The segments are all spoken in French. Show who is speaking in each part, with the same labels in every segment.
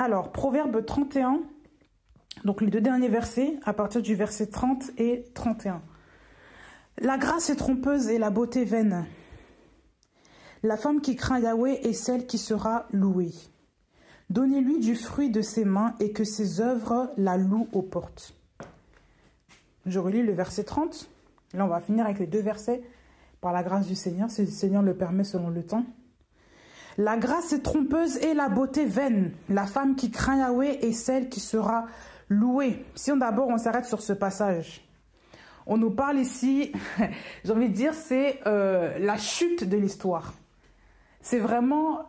Speaker 1: Alors, Proverbe 31, donc les deux derniers versets, à partir du verset 30 et 31. La grâce est trompeuse et la beauté vaine. La femme qui craint Yahweh est celle qui sera louée. Donnez-lui du fruit de ses mains et que ses œuvres la louent aux portes. Je relis le verset 30. Là, on va finir avec les deux versets par la grâce du Seigneur, si le Seigneur le permet selon le temps. La grâce est trompeuse et la beauté vaine. La femme qui craint Yahweh est celle qui sera louée. Si d'abord on s'arrête sur ce passage, on nous parle ici, j'ai envie de dire, c'est la chute de l'histoire. C'est vraiment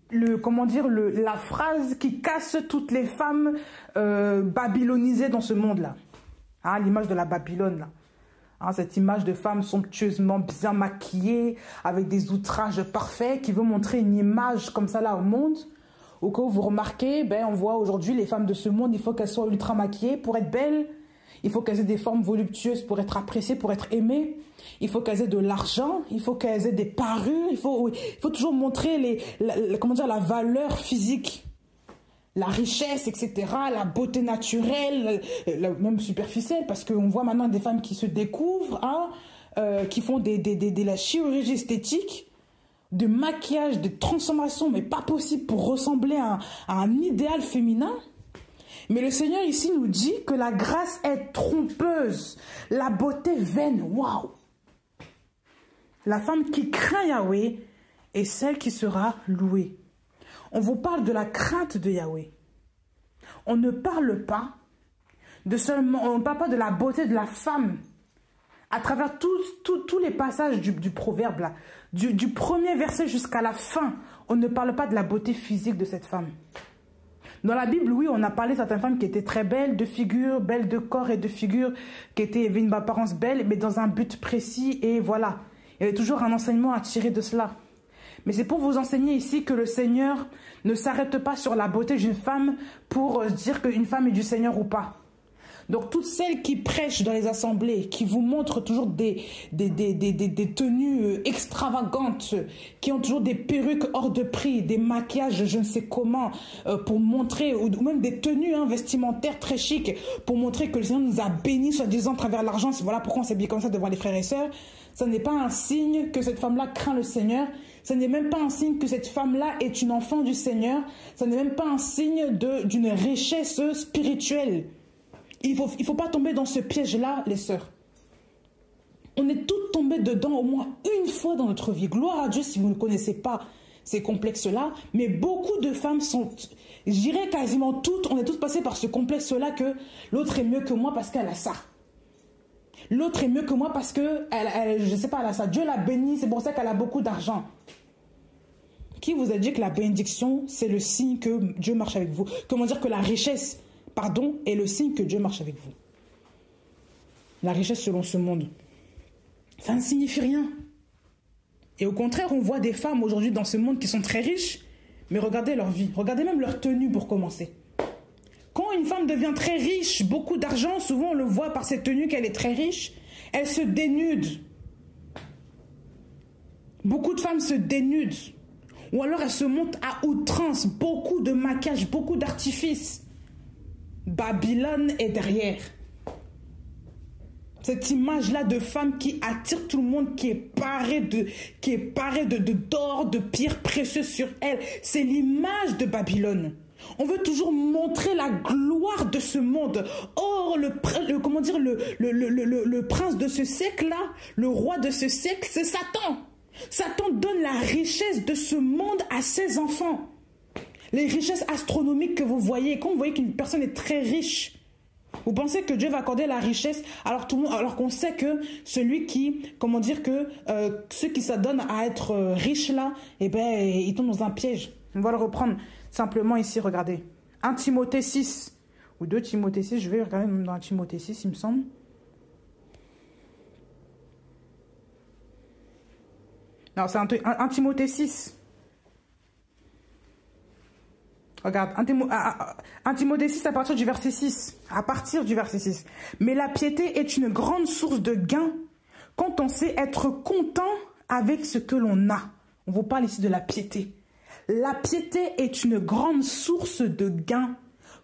Speaker 1: la phrase qui casse toutes les femmes babylonisées dans ce monde-là. Hein, l'image de la Babylone, là. Hein, cette image de femme somptueusement bien maquillée, avec des outrages parfaits, qui veut montrer une image comme ça là au monde. Au cas où vous remarquez, on voit aujourd'hui les femmes de ce monde, il faut qu'elles soient ultra maquillées pour être belles. Il faut qu'elles aient des formes voluptueuses pour être appréciées, pour être aimées. Il faut qu'elles aient de l'argent, il faut qu'elles aient des parures, il faut toujours montrer la valeur physique, la richesse, etc., la beauté naturelle, même superficielle, parce qu'on voit maintenant des femmes qui se découvrent, qui font de la chirurgie esthétique, de maquillage, de transformation, mais pas possible pour ressembler à un idéal féminin. Mais le Seigneur ici nous dit que la grâce est trompeuse, la beauté vaine. Waouh! La femme qui craint Yahweh est celle qui sera louée. On vous parle de la crainte de Yahweh. On ne parle pas on ne parle pas de la beauté de la femme. À travers tous les passages du proverbe, là, du premier verset jusqu'à la fin, on ne parle pas de la beauté physique de cette femme. Dans la Bible, oui, on a parlé de certaines femmes qui étaient très belles de figure, belles de corps et de figure, avaient une apparence belle, mais dans un but précis, et voilà. Il y avait toujours un enseignement à tirer de cela. Mais c'est pour vous enseigner ici que le Seigneur ne s'arrête pas sur la beauté d'une femme pour dire qu'une femme est du Seigneur ou pas. Donc toutes celles qui prêchent dans les assemblées, qui vous montrent toujours des tenues extravagantes, qui ont toujours des perruques hors de prix, des maquillages je ne sais comment, pour montrer, ou même des tenues vestimentaires très chics, pour montrer que le Seigneur nous a bénis, soi-disant, à travers l'argent. Voilà pourquoi on s'habille comme ça devant les frères et sœurs. Ça n'est pas un signe que cette femme-là craint le Seigneur. Ça n'est même pas un signe que cette femme-là est une enfant du Seigneur. Ça n'est même pas un signe d'une richesse spirituelle. Il faut pas tomber dans ce piège-là, les sœurs. On est toutes tombées dedans au moins une fois dans notre vie. Gloire à Dieu si vous ne connaissez pas ces complexes-là. Mais beaucoup de femmes sont, je dirais quasiment toutes, on est toutes passées par ce complexe-là que l'autre est mieux que moi parce qu'elle a ça. L'autre est mieux que moi parce que, je sais pas, elle a ça. Dieu l'a bénie, c'est pour ça qu'elle a beaucoup d'argent. Qui vous a dit que la bénédiction, c'est le signe que Dieu marche avec vous? Comment dire que la richesse, est le signe que Dieu marche avec vous? La richesse selon ce monde, ça ne signifie rien. Et au contraire, on voit des femmes aujourd'hui dans ce monde qui sont très riches, mais regardez leur vie, regardez même leur tenue pour commencer. Quand une femme devient très riche, beaucoup d'argent, souvent on le voit par cette tenue qu'elle est très riche, elle se dénude. Beaucoup de femmes se dénudent. Ou alors elles se montent à outrance, beaucoup de maquillage, beaucoup d'artifices. Babylone est derrière. Cette image-là de femme qui attire tout le monde, qui est parée d'or, de pierres précieuses sur elle. C'est l'image de Babylone. On veut toujours montrer la gloire de ce monde. Or, le prince de ce siècle-là, le roi de ce siècle, c'est Satan. Satan donne la richesse de ce monde à ses enfants. Les richesses astronomiques que vous voyez, quand vous voyez qu'une personne est très riche, vous pensez que Dieu va accorder la richesse alors qu'on sait que celui qui, ceux qui s'adonnent à être riches là, ils tombent dans un piège. On va le reprendre simplement ici, regardez. 1 Timothée 6, ou 2 Timothée 6, je vais regarder même dans 1 Timothée 6, il me semble. Non, c'est 1 Timothée 6. Regarde, 1 Timothée 6 à partir du verset 6. À partir du verset 6. Mais la piété est une grande source de gain quand on sait être content avec ce que l'on a. On vous parle ici de la piété. La piété est une grande source de gain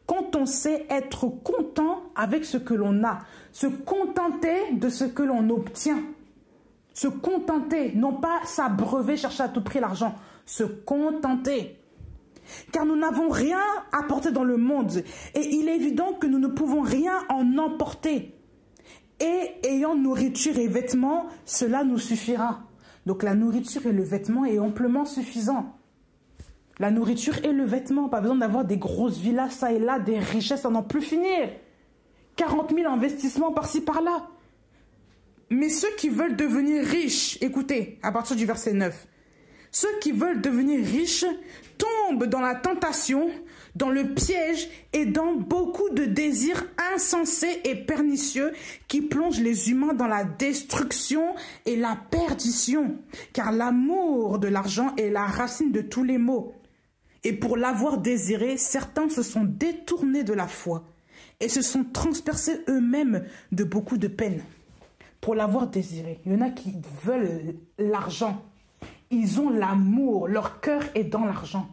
Speaker 1: quand on sait être content avec ce que l'on a, se contenter de ce que l'on obtient. Se contenter, non pas s'abreuver, chercher à tout prix l'argent, se contenter. Car nous n'avons rien apporté dans le monde et il est évident que nous ne pouvons rien en emporter. Et ayant nourriture et vêtements, cela nous suffira. Donc la nourriture et le vêtement est amplement suffisant. La nourriture et le vêtement, pas besoin d'avoir des grosses villas, ça et là, des richesses à n'en plus finir. 40 000 investissements par-ci, par-là. Mais ceux qui veulent devenir riches, écoutez, à partir du verset 9, ceux qui veulent devenir riches tombent dans la tentation, dans le piège et dans beaucoup de désirs insensés et pernicieux qui plongent les humains dans la destruction et la perdition. Car l'amour de l'argent est la racine de tous les maux. Et pour l'avoir désiré, certains se sont détournés de la foi et se sont transpercés eux-mêmes de beaucoup de peines. Pour l'avoir désiré, il y en a qui veulent l'argent. Ils ont l'amour, leur cœur est dans l'argent.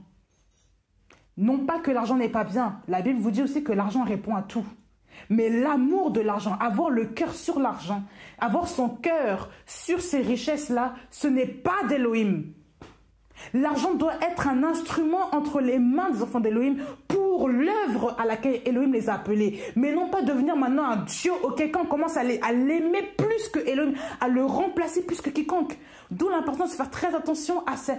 Speaker 1: Non pas que l'argent n'est pas bien, la Bible vous dit aussi que l'argent répond à tout. Mais l'amour de l'argent, avoir le cœur sur l'argent, avoir son cœur sur ces richesses-là, ce n'est pas d'Élohim. L'argent doit être un instrument entre les mains des enfants d'Élohim pour l'œuvre à laquelle Élohim les a appelés. Mais non pas devenir maintenant un Dieu auquel on commence à l'aimer plus que Élohim, à le remplacer plus que quiconque. D'où l'importance de faire très attention à ça,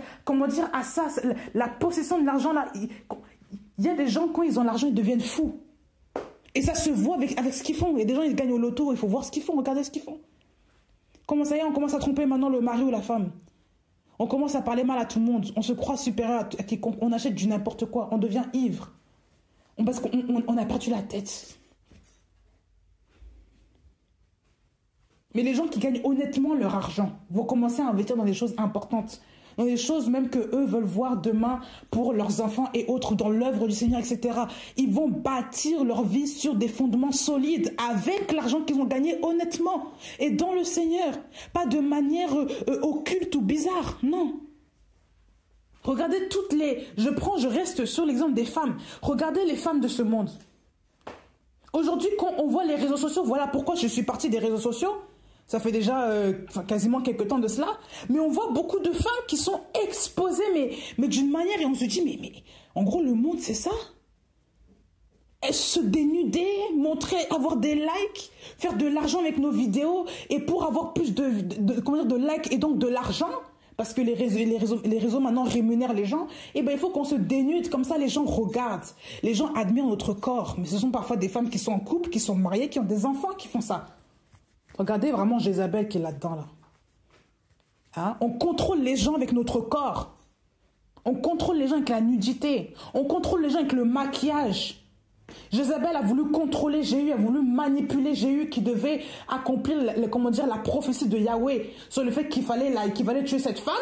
Speaker 1: la possession de l'argent là. Il y a des gens, quand ils ont l'argent, ils deviennent fous. Et ça se voit avec ce qu'ils font. Il y a des gens, ils gagnent au loto, il faut voir ce qu'ils font, regardez ce qu'ils font. Comment ça y est, on commence à tromper maintenant le mari ou la femme. On commence à parler mal à tout le monde. On se croit supérieur à quiconque. On achète du n'importe quoi. On devient ivre. Parce qu'on a perdu la tête. Mais les gens qui gagnent honnêtement leur argent vont commencer à investir dans des choses importantes. Dans des choses même que eux veulent voir demain pour leurs enfants et autres, dans l'œuvre du Seigneur, etc. Ils vont bâtir leur vie sur des fondements solides avec l'argent qu'ils ont gagné honnêtement et dans le Seigneur. Pas de manière occulte ou bizarre, non. Regardez toutes les... Je reste sur l'exemple des femmes. Regardez les femmes de ce monde. Aujourd'hui, quand on voit les réseaux sociaux, voilà pourquoi je suis partie des réseaux sociaux. Ça fait déjà quasiment quelques temps de cela. Mais on voit beaucoup de femmes qui sont exposées, mais d'une manière, et on se dit, mais en gros, le monde, c'est ça. Elles se dénuder, montrer, avoir des likes, faire de l'argent avec nos vidéos, et pour avoir plus de likes et donc de l'argent, parce que les réseaux maintenant rémunèrent les gens, et ben il faut qu'on se dénude, comme ça les gens regardent. Les gens admirent notre corps. Mais ce sont parfois des femmes qui sont en couple, qui sont mariées, qui ont des enfants qui font ça. Regardez vraiment Jézabel qui est là-dedans, là. Hein? On contrôle les gens avec notre corps. On contrôle les gens avec la nudité. On contrôle les gens avec le maquillage. Jézabel a voulu contrôler Jéhu, a voulu manipuler Jéhu qui devait accomplir la prophétie de Yahweh sur le fait qu'il fallait tuer cette femme.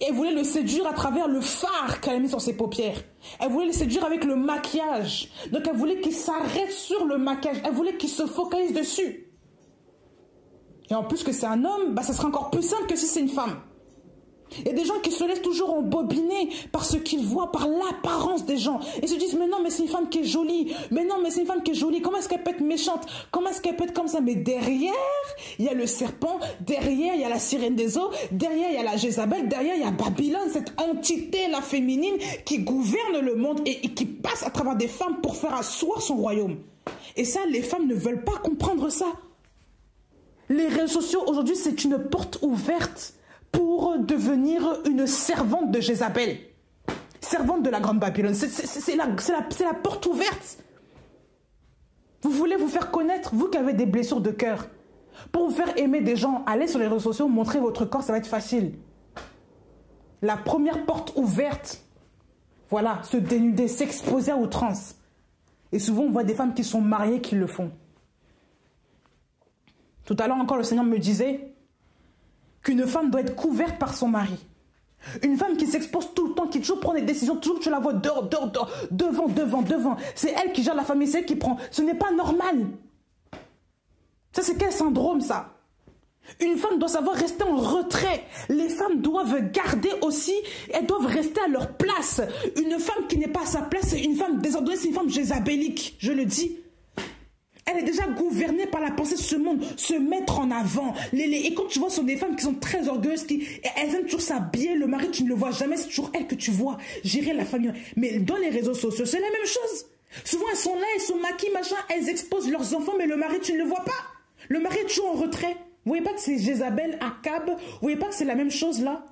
Speaker 1: Et elle voulait le séduire à travers le fard qu'elle a mis sur ses paupières. Elle voulait le séduire avec le maquillage. Donc elle voulait qu'il s'arrête sur le maquillage. Elle voulait qu'il se focalise dessus. Et en plus que c'est un homme, ça sera encore plus simple que si c'est une femme. Il y a des gens qui se laissent toujours embobiner par ce qu'ils voient, par l'apparence des gens. Ils se disent, mais non, mais c'est une femme qui est jolie. Mais non, mais c'est une femme qui est jolie. Comment est-ce qu'elle peut être méchante? Comment est-ce qu'elle peut être comme ça? Mais derrière, il y a le serpent. Derrière, il y a la sirène des eaux. Derrière, il y a la Jézabel. Derrière, il y a Babylone, cette entité, la féminine, qui gouverne le monde et qui passe à travers des femmes pour faire asseoir son royaume. Et ça, les femmes ne veulent pas comprendre ça. Les réseaux sociaux, aujourd'hui, c'est une porte ouverte pour devenir une servante de Jézabel. Servante de la grande Babylone. C'est la porte ouverte. Vous voulez vous faire connaître, vous qui avez des blessures de cœur. Pour vous faire aimer des gens, allez sur les réseaux sociaux, montrez votre corps, ça va être facile. La première porte ouverte, voilà, se dénuder, s'exposer à outrance. Et souvent, on voit des femmes qui sont mariées qui le font. Tout à l'heure encore, le Seigneur me disait qu'une femme doit être couverte par son mari. Une femme qui s'expose tout le temps, qui toujours prend des décisions, toujours que tu la vois dehors, devant. C'est elle qui gère la famille, c'est elle qui prend. Ce n'est pas normal. Ça, c'est quel syndrome, ça? Une femme doit savoir rester en retrait. Les femmes doivent garder aussi, elles doivent rester à leur place. Une femme qui n'est pas à sa place, c'est une femme désordonnée, c'est une femme jézabélique, je le dis. Elle est déjà gouvernée par la pensée de ce monde, se mettre en avant. Et quand tu vois, ce sont des femmes qui sont très orgueilleuses, elles aiment toujours s'habiller, le mari, tu ne le vois jamais, c'est toujours elle que tu vois, gérer la famille. Mais dans les réseaux sociaux, c'est la même chose. Souvent, elles sont là, elles sont maquillées, machin, elles exposent leurs enfants, mais le mari, tu ne le vois pas. Le mari est toujours en retrait. Vous voyez pas que c'est Jézabel, Akab? Vous voyez pas que c'est la même chose là?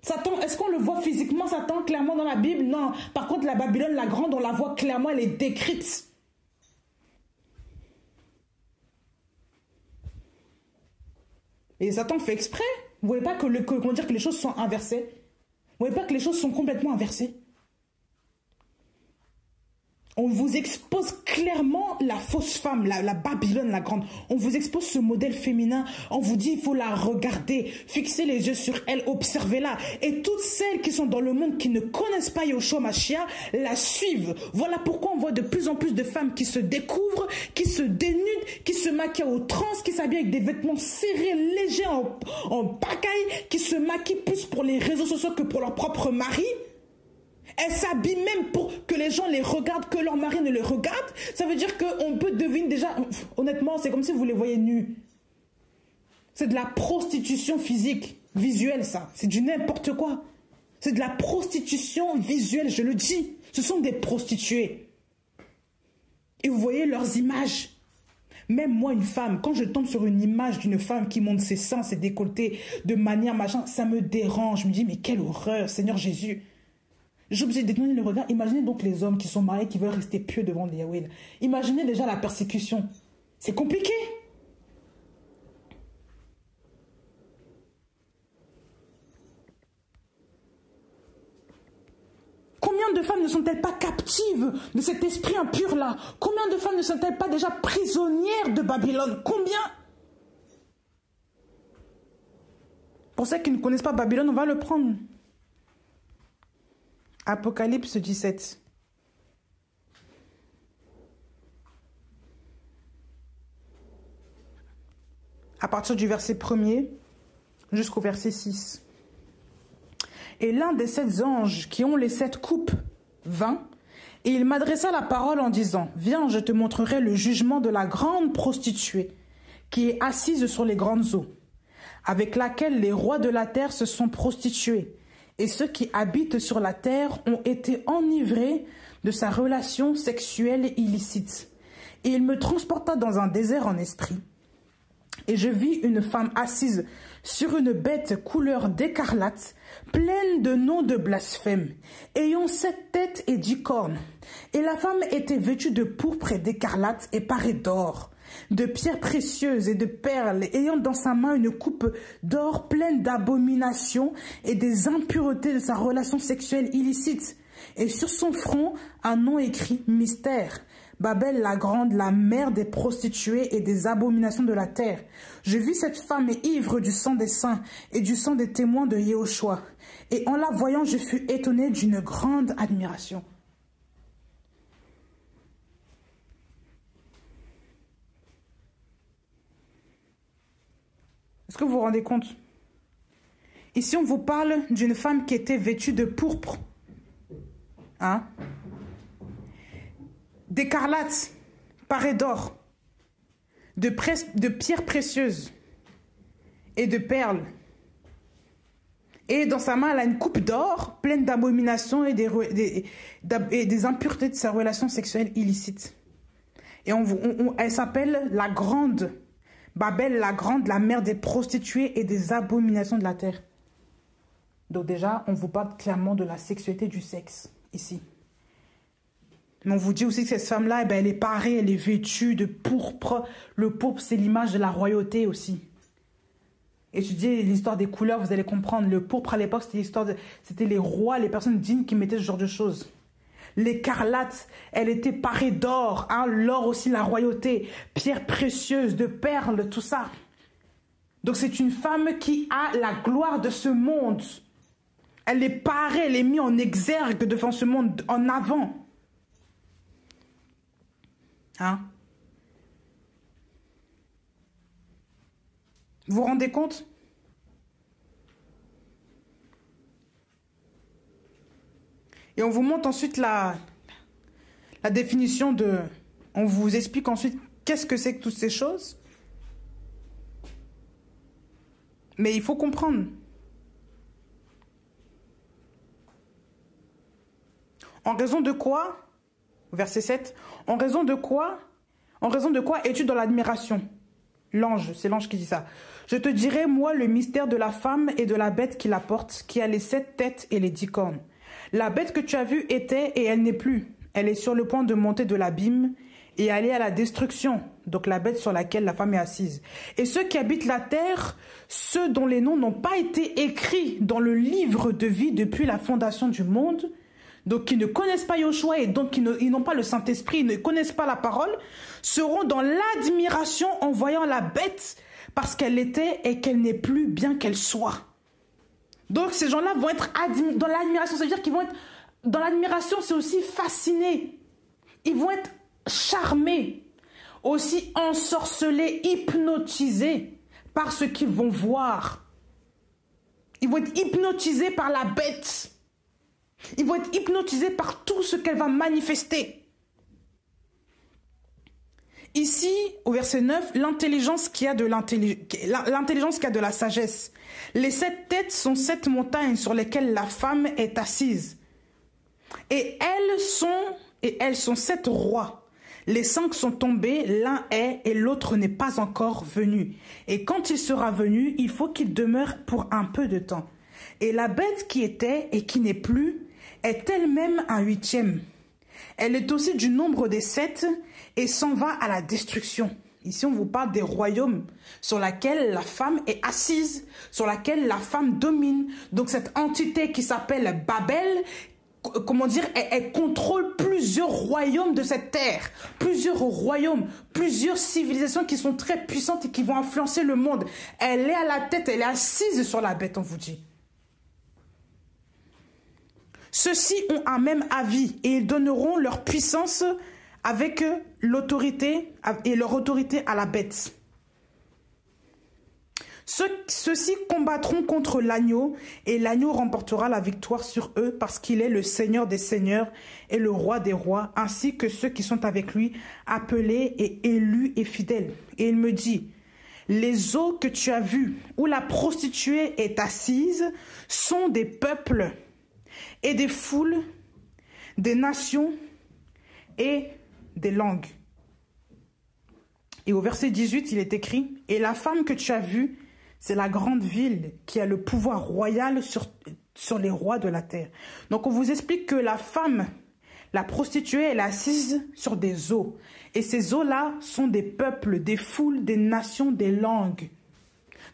Speaker 1: Satan, est-ce qu'on le voit physiquement, Satan, clairement dans la Bible? Non. Par contre, la Babylone la grande, on la voit clairement, elle est décrite. Et Satan fait exprès. Vous voyez pas comment dire que les choses sont inversées? Vous voyez pas que les choses sont complètement inversées? On vous expose clairement la fausse femme, la Babylone la grande. On vous expose ce modèle féminin. On vous dit il faut la regarder, fixer les yeux sur elle, observez-la. Et toutes celles qui sont dans le monde qui ne connaissent pas Yoshua Mashiach la suivent. Voilà pourquoi on voit de plus en plus de femmes qui se découvrent, qui se dénudent, qui se maquillent au trans, qui s'habillent avec des vêtements serrés, légers, en pacaille, qui se maquillent plus pour les réseaux sociaux que pour leur propre mari. Elles s'habillent même pour que les gens les regardent, que leur mari ne les regarde. Ça veut dire qu'on peut deviner déjà... Honnêtement, c'est comme si vous les voyez nus. C'est de la prostitution physique, visuelle ça. C'est du n'importe quoi. C'est de la prostitution visuelle, je le dis. Ce sont des prostituées. Et vous voyez leurs images. Même moi, une femme, quand je tombe sur une image d'une femme qui montre ses seins, ses décolletés, de manière machin, ça me dérange. Je me dis, mais quelle horreur, Seigneur Jésus. J'ai obligé de détourner le regard. Imaginez donc les hommes qui sont mariés, qui veulent rester pieux devant les Yahweh. Imaginez déjà la persécution. C'est compliqué. Combien de femmes ne sont-elles pas captives de cet esprit impur-là? Combien de femmes ne sont-elles pas déjà prisonnières de Babylone? Combien? Pour ceux qui ne connaissent pas Babylone, on va le prendre. Apocalypse 17. À partir du verset 1er jusqu'au verset 6. Et l'un des 7 anges qui ont les 7 coupes vint, et il m'adressa la parole en disant, « Viens, je te montrerai le jugement de la grande prostituée, qui est assise sur les grandes eaux, avec laquelle les rois de la terre se sont prostitués. Et ceux qui habitent sur la terre ont été enivrés de sa relation sexuelle illicite. Et il me transporta dans un désert en esprit. Et je vis une femme assise sur une bête couleur d'écarlate, pleine de noms de blasphème, ayant 7 têtes et 10 cornes. Et la femme était vêtue de pourpre et d'écarlate et parée d'or, de pierres précieuses et de perles, ayant dans sa main une coupe d'or pleine d'abominations et des impuretés de sa relation sexuelle illicite. Et sur son front, un nom écrit mystère. Babel la grande, la mère des prostituées et des abominations de la terre. Je vis cette femme ivre du sang des saints et du sang des témoins de Yehoshua. Et en la voyant, je fus étonné d'une grande admiration. Est-ce que vous vous rendez compte? Ici, on vous parle d'une femme qui était vêtue de pourpre. Hein? D'écarlate, parée d'or, de pierres précieuses et de perles. Et dans sa main, elle a une coupe d'or pleine d'abominations et des impuretés de sa relation sexuelle illicite. Et elle s'appelle la grande, Babel la grande, la mère des prostituées et des abominations de la terre. Donc déjà, on vous parle clairement de la sexualité du sexe, ici. Mais on vous dit aussi que cette femme-là, elle est parée, elle est vêtue de pourpre. Le pourpre, c'est l'image de la royauté aussi. Étudiez l'histoire des couleurs, vous allez comprendre. Le pourpre, à l'époque, c'était les rois, les personnes dignes qui mettaient ce genre de choses. L'écarlate, elle était parée d'or. Hein, l'or aussi, la royauté. Pierres précieuses, de perles, tout ça. Donc c'est une femme qui a la gloire de ce monde. Elle est parée, elle est mise en exergue devant ce monde, en avant. Hein? Vous vous rendez compte? Et on vous montre ensuite la définition de... On vous explique ensuite qu'est-ce que c'est que toutes ces choses. Mais il faut comprendre. En raison de quoi, verset 7, en raison de quoi es-tu dans l'admiration? L'ange, c'est l'ange qui dit ça. Je te dirai, moi, le mystère de la femme et de la bête qui la porte, qui a les 7 têtes et les 10 cornes. La bête que tu as vue était et elle n'est plus. Elle est sur le point de monter de l'abîme et aller à la destruction. Donc la bête sur laquelle la femme est assise. Et ceux qui habitent la terre, ceux dont les noms n'ont pas été écrits dans le livre de vie depuis la fondation du monde, donc qui ne connaissent pas Yoshua et donc ils n'ont pas le Saint-Esprit, ils ne connaissent pas la parole, seront dans l'admiration en voyant la bête parce qu'elle était et qu'elle n'est plus bien qu'elle soit. Donc ces gens-là vont être dans l'admiration, ça veut dire qu'ils vont être dans l'admiration, c'est aussi fascinés. Ils vont être charmés, aussi ensorcelés, hypnotisés par ce qu'ils vont voir. Ils vont être hypnotisés par la bête. Ils vont être hypnotisés par tout ce qu'elle va manifester. Ici, au verset 9, l'intelligence qui a de la sagesse. Les 7 têtes sont 7 montagnes sur lesquelles la femme est assise. Et elles sont 7 rois. Les 5 sont tombés, l'un est et l'autre n'est pas encore venu. Et quand il sera venu, il faut qu'il demeure pour un peu de temps. Et la bête qui était et qui n'est plus est elle-même un 8e. Elle est aussi du nombre des 7 et s'en va à la destruction. Ici, on vous parle des royaumes sur lesquels la femme est assise, sur lesquels la femme domine. Donc cette entité qui s'appelle Babel, comment dire, elle contrôle plusieurs royaumes de cette terre, plusieurs royaumes, plusieurs civilisations qui sont très puissantes et qui vont influencer le monde. Elle est à la tête, elle est assise sur la bête, on vous dit. Ceux-ci ont un même avis et ils donneront leur puissance avec l'autorité et leur autorité à la bête. Ceux-ci combattront contre l'agneau et l'agneau remportera la victoire sur eux parce qu'il est le Seigneur des seigneurs et le roi des rois, ainsi que ceux qui sont avec lui, appelés et élus et fidèles. Et il me dit, les eaux que tu as vues où la prostituée est assise sont des peuples et des foules, des nations et des langues. Et au verset 18, il est écrit, et la femme que tu as vue, c'est la grande ville qui a le pouvoir royal sur les rois de la terre. Donc on vous explique que la femme, la prostituée, elle est assise sur des eaux. Et ces eaux-là sont des peuples, des foules, des nations, des langues.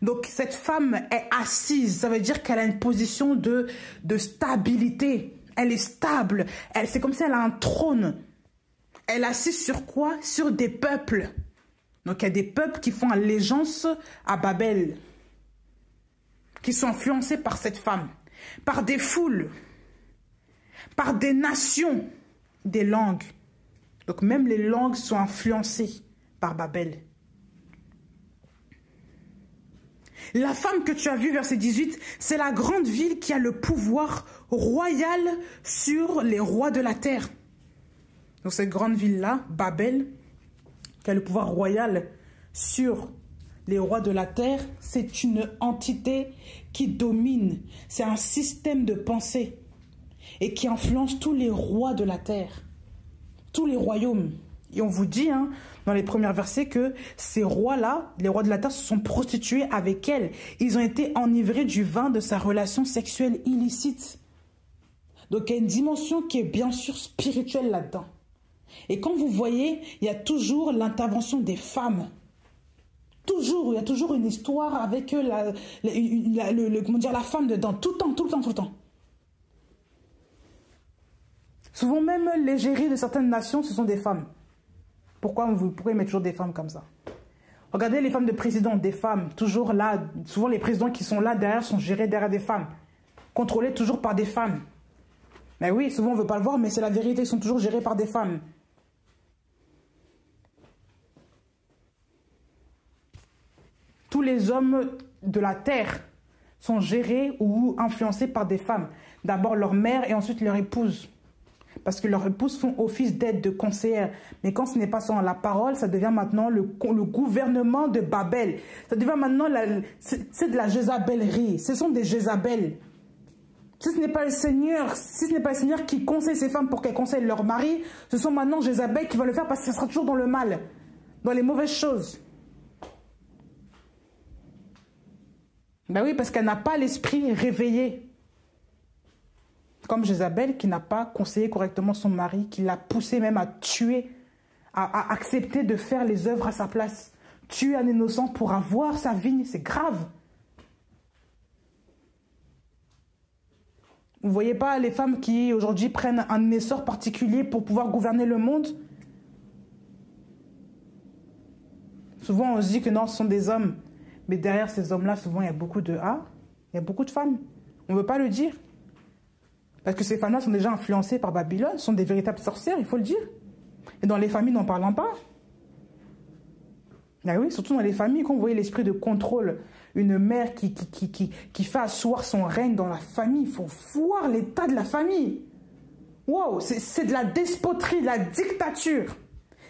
Speaker 1: Donc cette femme est assise, ça veut dire qu'elle a une position de stabilité. Elle est stable, c'est comme si elle a un trône. Elle est assise sur quoi? Sur des peuples. Donc il y a des peuples qui font allégeance à Babel, qui sont influencés par cette femme, par des foules, par des nations, des langues. Donc même les langues sont influencées par Babel. La femme que tu as vue, verset 18, c'est la grande ville qui a le pouvoir royal sur les rois de la terre. Donc cette grande ville-là, Babel, qui a le pouvoir royal sur les rois de la terre, c'est une entité qui domine. C'est un système de pensée et qui influence tous les rois de la terre, tous les royaumes. Et on vous dit, dans les premiers versets, que ces rois-là, les rois de la terre, se sont prostitués avec elle. Ils ont été enivrés du vin de sa relation sexuelle illicite. Donc il y a une dimension qui est bien sûr spirituelle là-dedans. Et quand vous voyez, il y a toujours l'intervention des femmes. Toujours, il y a toujours une histoire avec la femme dedans, tout le temps. Souvent même, l'égérie de certaines nations, ce sont des femmes. Pourquoi ils mettent toujours des femmes comme ça? Regardez les femmes de président, des femmes, toujours là. Souvent, les présidents qui sont là derrière sont gérés derrière des femmes. Contrôlés toujours par des femmes. Mais oui, souvent on ne veut pas le voir, mais c'est la vérité, ils sont toujours gérés par des femmes. les hommes de la terre sont gérés ou influencés par des femmes. D'abord leur mère et ensuite leur épouse. Parce que leurs épouses font office d'aide, de conseillère. Mais quand ce n'est pas selon la parole, ça devient maintenant le gouvernement de Babel. Ça devient maintenant, c'est de la jézabellerie. Ce sont des Jézabels. Si ce n'est pas le Seigneur, qui conseille ces femmes pour qu'elles conseillent leur mari, ce sont maintenant Jézabel qui va le faire parce que ça sera toujours dans le mal, dans les mauvaises choses. Ben oui, parce qu'elle n'a pas l'esprit réveillé. Comme Jézabel qui n'a pas conseillé correctement son mari, qui l'a poussé même à tuer, à accepter de faire les œuvres à sa place. Tuer un innocent pour avoir sa vigne, c'est grave. Vous ne voyez pas les femmes qui aujourd'hui prennent un essor particulier pour pouvoir gouverner le monde? Souvent on se dit que non, ce sont des hommes. Mais derrière ces hommes-là, souvent il y a beaucoup de il y a beaucoup de femmes. On ne veut pas le dire. Parce que ces femmes-là sont déjà influencées par Babylone, sont des véritables sorcières, il faut le dire. Et dans les familles, n'en parlons pas. Ah oui, surtout dans les familles, quand vous voyez l'esprit de contrôle, une mère qui fait asseoir son règne dans la famille, il faut voir l'état de la famille. Wow, c'est de la despoterie, de la dictature.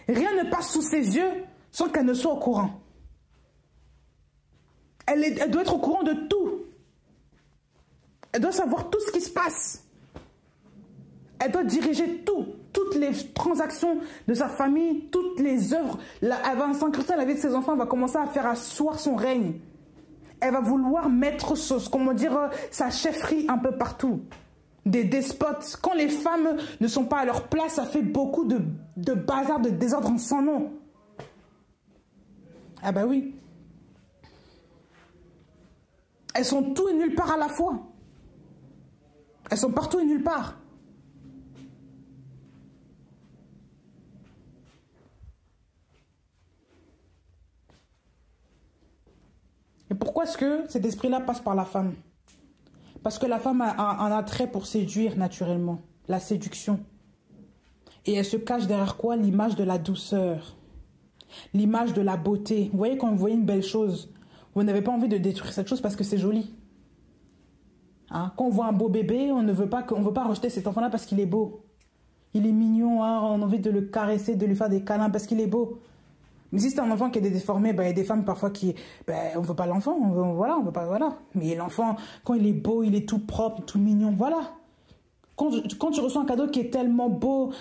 Speaker 1: Rien ne passe sous ses yeux sans qu'elle ne soit au courant. Elle doit être au courant de tout. Elle doit savoir tout ce qui se passe. Elle doit diriger tout, toutes les transactions de sa famille, toutes les œuvres. Elle va s'incruster dans la vie de ses enfants, elle va commencer à faire asseoir son règne. Elle va vouloir mettre sa chefferie un peu partout. Des despotes. Quand les femmes ne sont pas à leur place, ça fait beaucoup de bazar, de désordre en son nom. Ah ben oui. Elles sont tout et nulle part à la fois. Elles sont partout et nulle part. Et pourquoi est-ce que cet esprit-là passe par la femme? Parce que la femme a un attrait pour séduire naturellement, la séduction. Et elle se cache derrière quoi? L'image de la douceur, l'image de la beauté. Vous voyez, quand vous voyez une belle chose, vous n'avez pas envie de détruire cette chose parce que c'est joli. Hein? Quand on voit un beau bébé, on ne veut pas rejeter cet enfant-là parce qu'il est beau. Il est mignon, hein? On a envie de le caresser, de lui faire des câlins parce qu'il est beau. Mais si c'est un enfant qui est déformé, il y a des femmes parfois qui... on ne veut pas l'enfant, on veut pas... Mais l'enfant, quand il est beau, il est tout propre, tout mignon, voilà. Quand tu reçois un cadeau qui est tellement beau,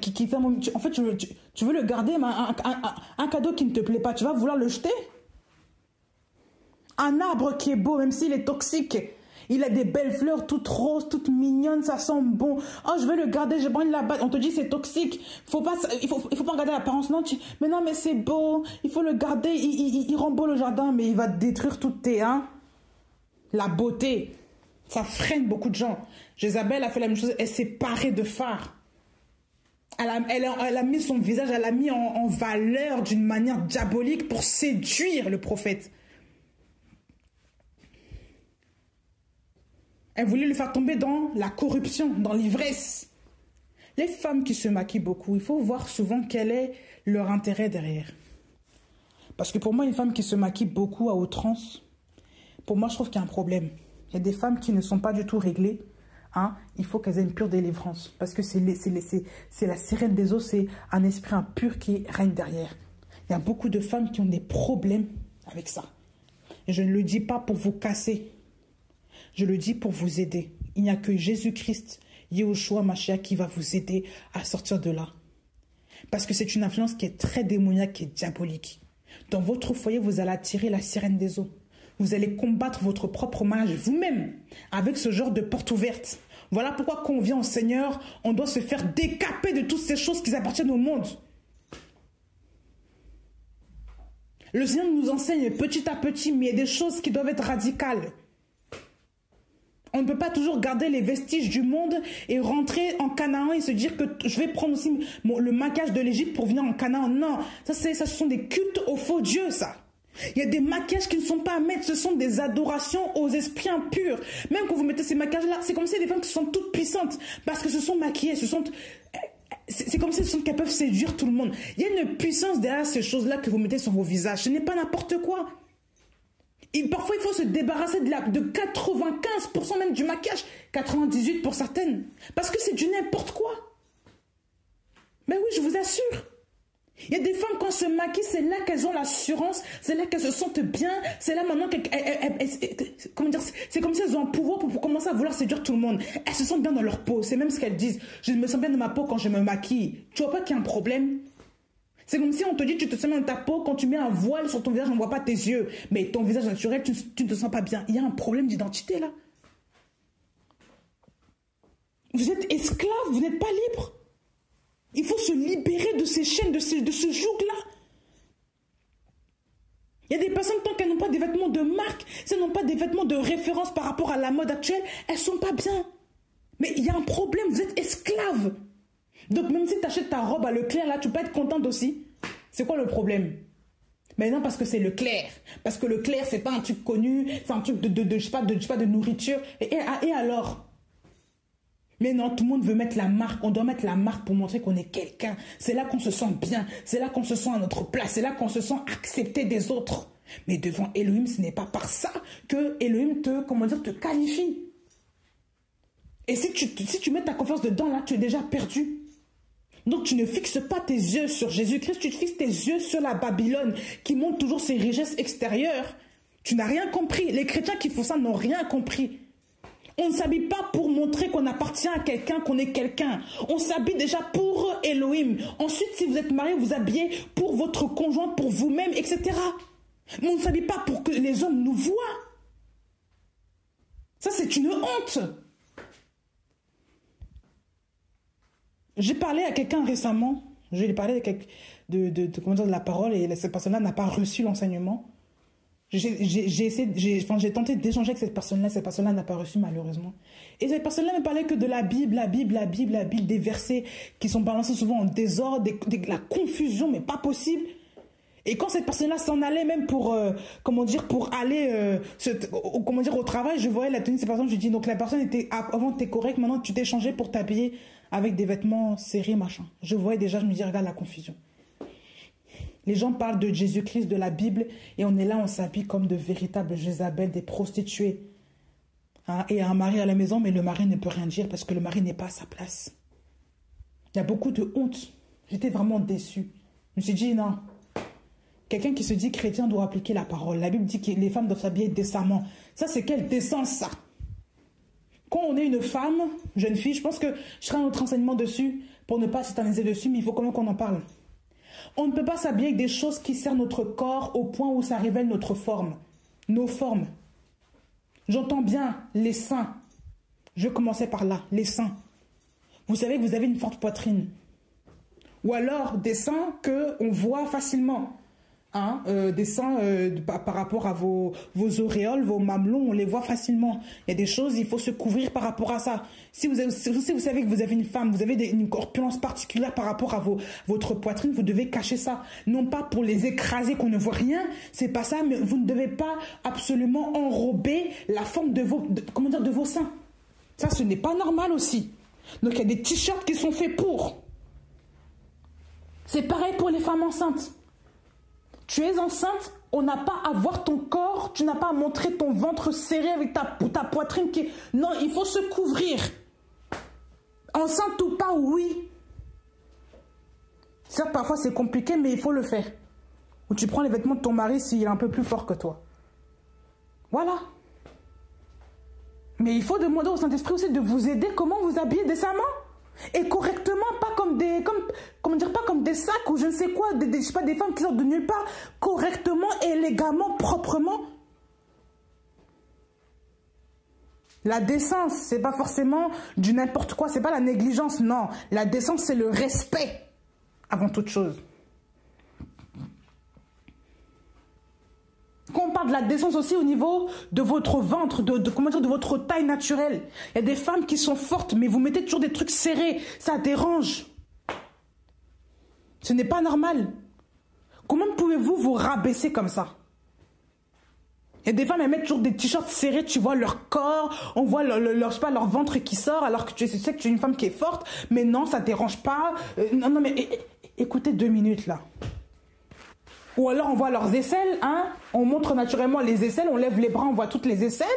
Speaker 1: qui est tellement... En fait, tu veux le garder, mais un cadeau qui ne te plaît pas, tu vas vouloir le jeter? Un arbre qui est beau, même s'il est toxique, il a des belles fleurs toutes roses, toutes mignonnes, ça sent bon. Oh, je vais le garder, j'ai pas envie de la battre. On te dit c'est toxique. Il faut pas regarder l'apparence. Non, mais c'est beau. Il faut le garder. Il rend beau le jardin, mais il va détruire toutes tes la beauté. Ça freine beaucoup de gens. Jézabel a fait la même chose. Elle s'est parée de phare. Elle a mis son visage, elle l'a mis en valeur d'une manière diabolique pour séduire le prophète. Elle voulait le faire tomber dans la corruption, dans l'ivresse. Les femmes qui se maquillent beaucoup, il faut voir souvent quel est leur intérêt derrière. Parce que pour moi, une femme qui se maquille beaucoup à outrance, pour moi, je trouve qu'il y a un problème. Il y a des femmes qui ne sont pas du tout réglées. Hein, il faut qu'elles aient une pure délivrance. Parce que c'est la sirène des eaux, c'est un esprit impur qui règne derrière. Il y a beaucoup de femmes qui ont des problèmes avec ça. Et je ne le dis pas pour vous casser. Je le dis pour vous aider. Il n'y a que Jésus-Christ, Yehoshua Mashiach, qui va vous aider à sortir de là. Parce que c'est une influence qui est très démoniaque, qui est diabolique. Dans votre foyer, vous allez attirer la sirène des eaux. Vous allez combattre votre propre mariage vous-même avec ce genre de porte ouverte. Voilà pourquoi quand on vient au Seigneur, on doit se faire décaper de toutes ces choses qui appartiennent au monde. Le Seigneur nous enseigne petit à petit, mais il y a des choses qui doivent être radicales. On ne peut pas toujours garder les vestiges du monde et rentrer en Canaan et se dire que je vais prendre aussi le maquillage de l'Égypte pour venir en Canaan. Non, ça ce sont des cultes aux faux dieux, ça. Il y a des maquillages qui ne sont pas à mettre, ce sont des adorations aux esprits impurs. Même quand vous mettez ces maquillages-là, c'est comme si des femmes qui sont toutes puissantes parce que se sont maquillées, c'est comme si qu'elles peuvent séduire tout le monde. Il y a une puissance derrière ces choses-là que vous mettez sur vos visages. Ce n'est pas n'importe quoi. Et parfois, il faut se débarrasser de 95% même du maquillage. 98% pour certaines. Parce que c'est du n'importe quoi. Mais oui, je vous assure. Il y a des femmes, quand elles se maquillent, c'est là qu'elles ont l'assurance, c'est là qu'elles se sentent bien, c'est là maintenant comment dire, c'est comme si elles ont un pouvoir pour commencer à vouloir séduire tout le monde. Elles se sentent bien dans leur peau, c'est même ce qu'elles disent. Je me sens bien dans ma peau quand je me maquille. Tu vois pas qu'il y a un problème? C'est comme si on te dit, tu te sens bien dans ta peau, quand tu mets un voile sur ton visage, on ne voit pas tes yeux. Mais ton visage naturel, tu ne te sens pas bien. Il y a un problème d'identité là. Vous êtes esclave, vous n'êtes pas libre. Il faut se libérer de ces chaînes, de ce joug-là. Il y a des personnes, tant qu'elles n'ont pas des vêtements de marque, si elles n'ont pas des vêtements de référence par rapport à la mode actuelle, elles ne sont pas bien. Mais il y a un problème, vous êtes esclave. Donc même si tu achètes ta robe à Leclerc, là, tu peux être contente aussi. C'est quoi le problème? Mais non, parce que c'est Leclerc. Parce que Leclerc, c'est pas un truc connu, c'est un truc je sais pas, de nourriture. Et alors? Mais non, tout le monde veut mettre la marque. On doit mettre la marque pour montrer qu'on est quelqu'un. C'est là qu'on se sent bien. C'est là qu'on se sent à notre place. C'est là qu'on se sent accepté des autres. Mais devant Elohim, ce n'est pas par ça que Elohim te qualifie. Et si tu mets ta confiance dedans, là, tu es déjà perdu. Donc, tu ne fixes pas tes yeux sur Jésus-Christ. Tu fixes tes yeux sur la Babylone qui montre toujours ses richesses extérieures. Tu n'as rien compris. Les chrétiens qui font ça n'ont rien compris. On ne s'habille pas pour montrer qu'on appartient à quelqu'un, qu'on est quelqu'un. On s'habille déjà pour Elohim. Ensuite, si vous êtes marié, vous habillez pour votre conjoint, pour vous-même, etc. Mais on ne s'habille pas pour que les hommes nous voient. Ça, c'est une honte. J'ai parlé à quelqu'un récemment. Je lui ai parlé de la parole et cette personne-là n'a pas reçu l'enseignement. J'ai tenté d'échanger avec cette personne-là n'a pas reçu malheureusement. Et cette personne-là me parlait que de la Bible, des versets qui sont balancés souvent en désordre, de la confusion, mais pas possible. Et quand cette personne-là s'en allait même pour aller au travail, je voyais la tenue de cette personne, je dis donc la personne avant était correcte, maintenant tu t'es changé pour t'habiller avec des vêtements serrés, machin. Je voyais déjà, je me dis regarde la confusion. Les gens parlent de Jésus-Christ, de la Bible, et on est là, on s'habille comme de véritables Jézabel, des prostituées. Hein, et un mari à la maison, mais le mari ne peut rien dire parce que le mari n'est pas à sa place. Il y a beaucoup de honte. J'étais vraiment déçue. Je me suis dit, non. Quelqu'un qui se dit chrétien doit appliquer la parole. La Bible dit que les femmes doivent s'habiller décemment. Ça, c'est quelle décence, ça? Quand on est une femme, jeune fille, je pense que je ferai un autre enseignement dessus pour ne pas s'éterniser dessus, mais il faut quand même qu'on en parle. On ne peut pas s'habiller avec des choses qui servent notre corps au point où ça révèle notre forme, nos formes. J'entends bien les seins. Je commençais par là, les seins. Vous savez que vous avez une forte poitrine. Ou alors des seins qu'on voit facilement. Hein, des seins par rapport à vos auréoles, vos mamelons, on les voit facilement. Il y a des choses, il faut se couvrir par rapport à ça. Si vous savez que vous avez une femme, vous avez une corpulence particulière par rapport à votre poitrine, vous devez cacher ça. Non pas pour les écraser qu'on ne voit rien, c'est pas ça, mais vous ne devez pas absolument enrober la forme de vos seins. Ça, ce n'est pas normal aussi. Donc il y a des t-shirts qui sont faits pour. C'est pareil pour les femmes enceintes. Tu es enceinte, on n'a pas à voir ton corps, tu n'as pas à montrer ton ventre serré avec ta poitrine qui... Non, il faut se couvrir. Enceinte ou pas, oui. Certes, parfois c'est compliqué, mais il faut le faire. Ou tu prends les vêtements de ton mari s'il est un peu plus fort que toi. Voilà. Mais il faut demander au Saint-Esprit aussi de vous aider comment vous habiller décemment. Et correctement, pas comme des sacs ou je ne sais quoi, je sais pas, des femmes qui sortent de nulle part, correctement, élégamment, proprement. La décence, c'est pas forcément du n'importe quoi, c'est pas la négligence, non. La décence, c'est le respect avant toute chose. Quand on parle de la décence aussi au niveau de votre ventre, de votre taille naturelle. Il y a des femmes qui sont fortes, mais vous mettez toujours des trucs serrés. Ça dérange. Ce n'est pas normal. Comment pouvez-vous vous rabaisser comme ça? Il y a des femmes, elles mettent toujours des t-shirts serrés, tu vois leur corps, on voit leur ventre qui sort, alors que tu sais que tu es une femme qui est forte, mais non, ça ne dérange pas. Non, mais écoutez 2 minutes là. Ou alors on voit leurs aisselles, hein. On montre naturellement les aisselles, on lève les bras, on voit toutes les aisselles.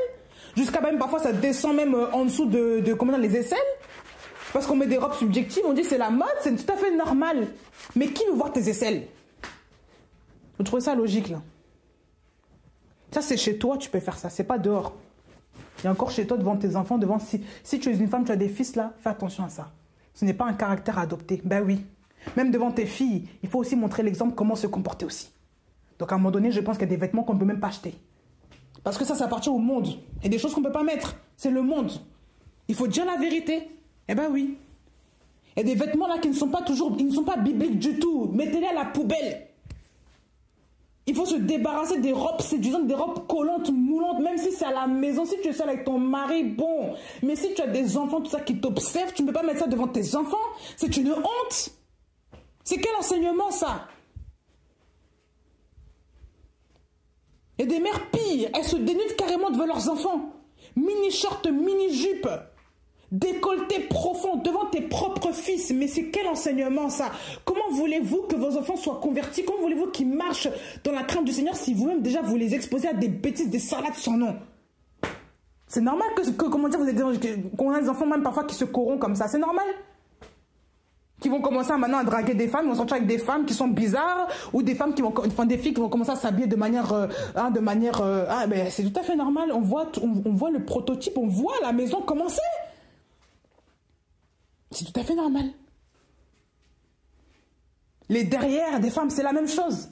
Speaker 1: Jusqu'à même, parfois ça descend même en dessous de comment dire, les aisselles. Parce qu'on met des robes subjectives, on dit c'est la mode, c'est tout à fait normal. Mais qui veut voir tes aisselles? Vous trouvez ça logique là? Ça c'est chez toi, tu peux faire ça, c'est pas dehors. Et encore chez toi, devant tes enfants, devant si tu es une femme, tu as des fils là, fais attention à ça. Ce n'est pas un caractère à adopter. Ben oui. Même devant tes filles, il faut aussi montrer l'exemple, comment se comporter aussi. Donc à un moment donné, je pense qu'il y a des vêtements qu'on ne peut même pas acheter. Parce que ça appartient au monde. Et des choses qu'on ne peut pas mettre. C'est le monde. Il faut dire la vérité. Eh ben oui. Il y a des vêtements là qui ne sont pas toujours, ils ne sont pas bibliques du tout. Mettez-les à la poubelle. Il faut se débarrasser des robes séduisantes, des robes collantes, moulantes, même si c'est à la maison, si tu es seul avec ton mari, bon. Mais si tu as des enfants, tout ça qui t'observent, tu ne peux pas mettre ça devant tes enfants. C'est une honte. C'est quel enseignement ça? Il y a des mères pires, elles se dénudent carrément devant leurs enfants. Mini-short, mini-jupe, décolleté profond devant tes propres fils. Mais c'est quel enseignement ça? Comment voulez-vous que vos enfants soient convertis? Comment voulez-vous qu'ils marchent dans la crainte du Seigneur si vous-même déjà vous les exposez à des bêtises, des salades sans nom? C'est normal comment dire, qu'on a des enfants même parfois qui se corrompent comme ça. C'est normal. Qui vont commencer maintenant à draguer des femmes, ils vont sortir avec des femmes qui sont bizarres, ou des femmes qui vont, enfin des filles qui vont commencer à s'habiller de manière, ben c'est tout à fait normal. On voit le prototype, on voit la maison commencer. C'est tout à fait normal. Les derrières des femmes, c'est la même chose.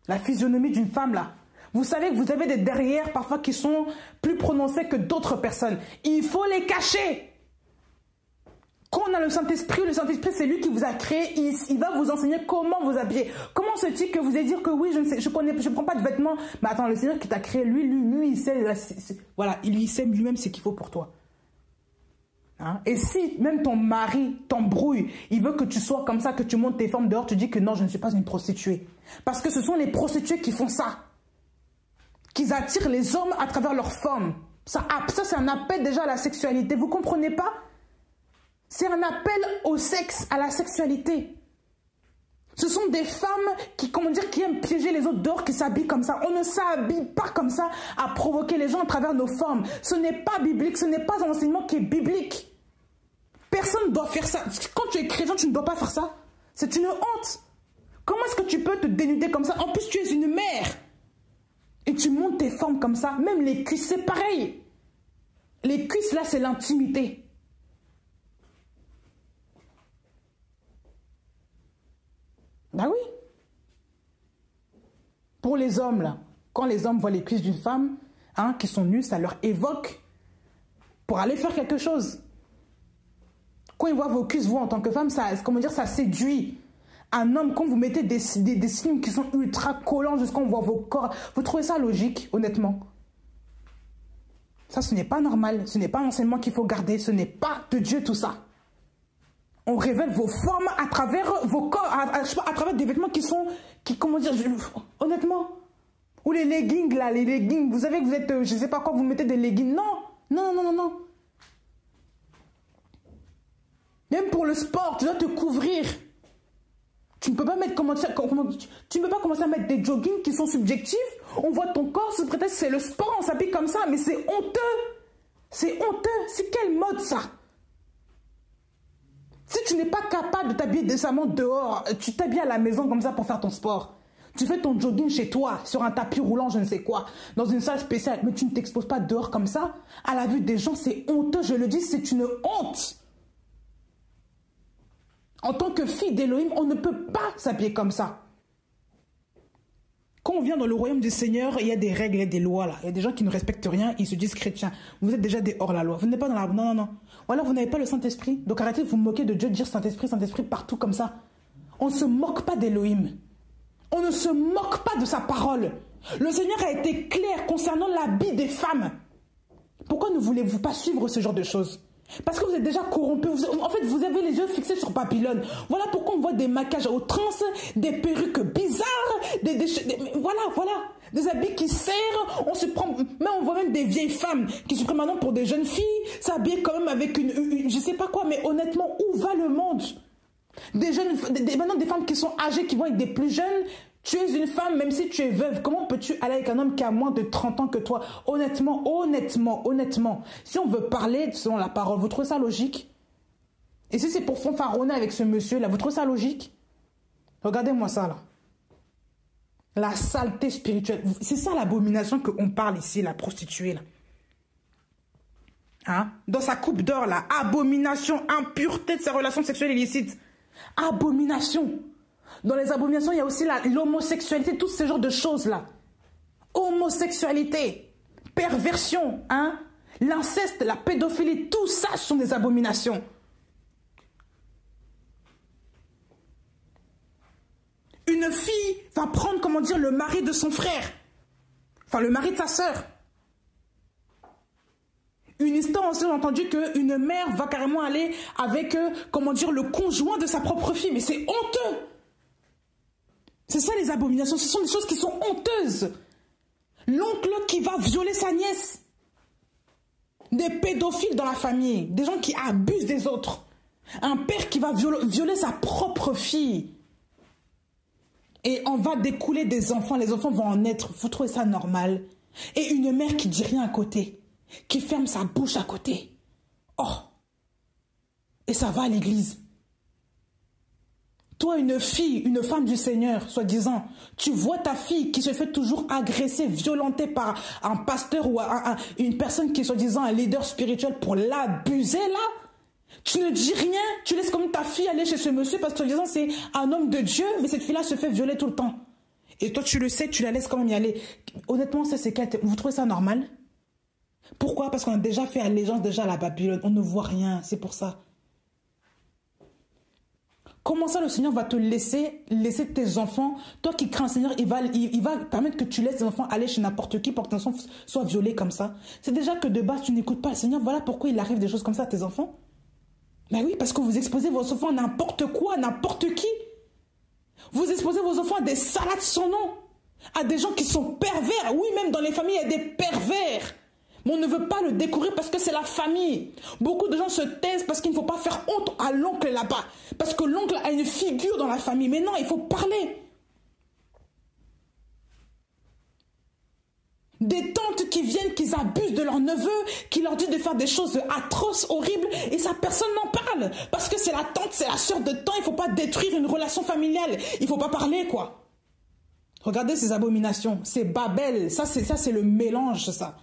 Speaker 1: La physionomie d'une femme là. Vous savez que vous avez des derrières parfois qui sont plus prononcés que d'autres personnes. Il faut les cacher. Quand on a le Saint-Esprit c'est lui qui vous a créé, il va vous enseigner comment vous habiller. Comment se dit que vous allez dire que oui, je prends pas de vêtements. Mais attends, le Seigneur qui t'a créé, lui, il sait, voilà, il sait lui-même ce qu'il faut pour toi. Hein? Et si même ton mari t'embrouille, il veut que tu sois comme ça, que tu montes tes formes dehors, tu dis que non, je ne suis pas une prostituée. Parce que ce sont les prostituées qui font ça. Qu'ils attirent les hommes à travers leurs formes. Ça c'est un appel déjà à la sexualité. Vous comprenez pas? C'est un appel au sexe, à la sexualité. Ce sont des femmes qui aiment piéger les autres dehors, qui s'habillent comme ça. On ne s'habille pas comme ça à provoquer les gens à travers nos formes. Ce n'est pas biblique, ce n'est pas un enseignement qui est biblique. Personne ne doit faire ça. Quand tu es chrétien, tu ne dois pas faire ça. C'est une honte. Comment est-ce que tu peux te dénuder comme ça? En plus, tu es une mère. Et tu montes tes formes comme ça. Même les cuisses, c'est pareil. Les cuisses, là, c'est l'intimité. Ben oui. Pour les hommes, là, quand les hommes voient les cuisses d'une femme, hein, qui sont nues, ça leur évoque pour aller faire quelque chose. Quand ils voient vos cuisses, vous, en tant que femme, ça séduit. Un homme, quand vous mettez des signes qui sont ultra collants jusqu'à on voit vos corps, vous trouvez ça logique, honnêtement? Ça, ce n'est pas normal. Ce n'est pas un enseignement qu'il faut garder. Ce n'est pas de Dieu, tout ça. On révèle vos formes à travers vos corps, à travers des vêtements honnêtement. Ou les leggings, là, les leggings. Vous savez que vous êtes, je ne sais pas quoi, vous mettez des leggings. Non. Même pour le sport, tu dois te couvrir. Tu ne peux pas mettre, tu ne peux pas commencer à mettre des joggings qui sont subjectifs. On voit ton corps, sous prétexte c'est le sport, on s'habille comme ça, mais c'est honteux. C'est honteux. C'est quelle mode, ça? Si tu n'es pas capable de t'habiller décemment dehors, tu t'habilles à la maison comme ça pour faire ton sport. Tu fais ton jogging chez toi, sur un tapis roulant, je ne sais quoi, dans une salle spéciale, mais tu ne t'exposes pas dehors comme ça. À la vue des gens, c'est honteux, je le dis, c'est une honte. En tant que fille d'Élohim, on ne peut pas s'habiller comme ça. Quand on vient dans le royaume du Seigneur, il y a des règles, il y a des lois là. Il y a des gens qui ne respectent rien, ils se disent chrétiens. Vous êtes déjà des hors-la-loi. Vous n'êtes pas dans la... Non. Ou alors vous n'avez pas le Saint-Esprit. Donc arrêtez de vous moquer de Dieu, de dire Saint-Esprit partout comme ça. On ne se moque pas d'Élohim. On ne se moque pas de sa parole. Le Seigneur a été clair concernant l'habit des femmes. Pourquoi ne voulez-vous pas suivre ce genre de choses? Parce que vous êtes déjà corrompus. En fait, vous avez les yeux fixés sur Babylone. Voilà pourquoi on voit des maquillages aux trans, des perruques bizarres, voilà. Des habits qui serrent. On se prend, mais on voit même des vieilles femmes qui se prennent maintenant pour des jeunes filles, s'habiller quand même avec une je sais pas quoi. Mais honnêtement, où va le monde? Maintenant des femmes qui sont âgées, qui vont être des plus jeunes. Tu es une femme, même si tu es veuve, comment peux-tu aller avec un homme qui a moins de 30 ans que toi? Honnêtement, si on veut parler selon la parole, vous trouvez ça logique? Et si c'est pour fanfaronner avec ce monsieur-là, vous trouvez ça logique? Regardez-moi ça, là. La saleté spirituelle. C'est ça l'abomination qu'on parle ici, la prostituée, là. Hein? Dans sa coupe d'or, là. Abomination, impureté de ses relations sexuelles illicites. Abomination. Dans les abominations, il y a aussi l'homosexualité, tous ces genres de choses-là. Homosexualité, perversion, hein? L'inceste, la pédophilie, tout ça sont des abominations. Une fille va prendre, comment dire, le mari de son frère. Enfin, le mari de sa sœur. Une histoire aussi, j'ai entendu qu'une mère va carrément aller avec, comment dire, le conjoint de sa propre fille. Mais c'est honteux. C'est ça les abominations. Ce sont des choses qui sont honteuses. L'oncle qui va violer sa nièce. Des pédophiles dans la famille. Des gens qui abusent des autres. Un père qui va violer sa propre fille. Et on va découler des enfants. Les enfants vont en naître. Vous trouvez ça normal? Et une mère qui dit rien à côté. Qui ferme sa bouche à côté. Oh! Et ça va à l'église. Toi, une fille, une femme du Seigneur, soi-disant, tu vois ta fille qui se fait toujours agresser, violenter par un pasteur ou une personne qui est soi-disant un leader spirituel pour l'abuser, là. Tu ne dis rien, tu laisses comme ta fille aller chez ce monsieur parce que soi-disant c'est un homme de Dieu, mais cette fille-là se fait violer tout le temps. Et toi, tu le sais, tu la laisses quand même y aller. Honnêtement, vous trouvez ça normal? Pourquoi? Parce qu'on a déjà fait allégeance déjà à la Babylone. On ne voit rien, c'est pour ça. Comment ça le Seigneur va te laisser tes enfants? Toi qui crains le Seigneur, il va permettre que tu laisses tes enfants aller chez n'importe qui pour que tes enfants soient violés comme ça. C'est déjà que de base, tu n'écoutes pas le Seigneur. Voilà pourquoi il arrive des choses comme ça à tes enfants. Ben oui, parce que vous exposez vos enfants à n'importe quoi, à n'importe qui. Vous exposez vos enfants à des salades sans nom. À des gens qui sont pervers. Oui, même dans les familles, il y a des pervers. Mais on ne veut pas le découvrir parce que c'est la famille. Beaucoup de gens se taisent parce qu'il ne faut pas faire honte à l'oncle là-bas. Parce que l'oncle a une figure dans la famille. Mais non, il faut parler. Des tantes qui viennent, qui abusent de leurs neveux, qui leur disent de faire des choses atroces, horribles, et ça, personne n'en parle. Parce que c'est la tante, c'est la sœur de temps, il ne faut pas détruire une relation familiale. Il ne faut pas parler, quoi. Regardez ces abominations. C'est Babel. Ça, c'est le mélange, ça.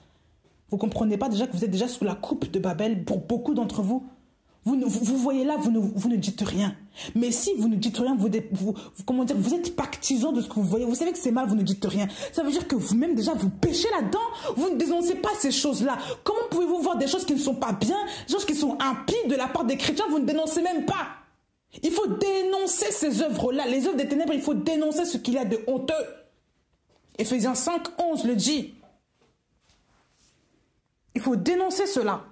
Speaker 1: Vous ne comprenez pas déjà que vous êtes déjà sous la coupe de Babel pour beaucoup d'entre vous. Vous voyez là, vous ne dites rien. Mais si vous ne dites rien, comment dire, vous êtes partisan de ce que vous voyez. Vous savez que c'est mal, vous ne dites rien. Ça veut dire que vous-même déjà, vous péchez là-dedans. Vous ne dénoncez pas ces choses-là. Comment pouvez-vous voir des choses qui ne sont pas bien, des choses qui sont impies de la part des chrétiens, vous ne dénoncez même pas. Il faut dénoncer ces œuvres-là. Les œuvres des ténèbres, il faut dénoncer ce qu'il y a de honteux. Éphésiens 5, 11 le dit. Il faut dénoncer cela.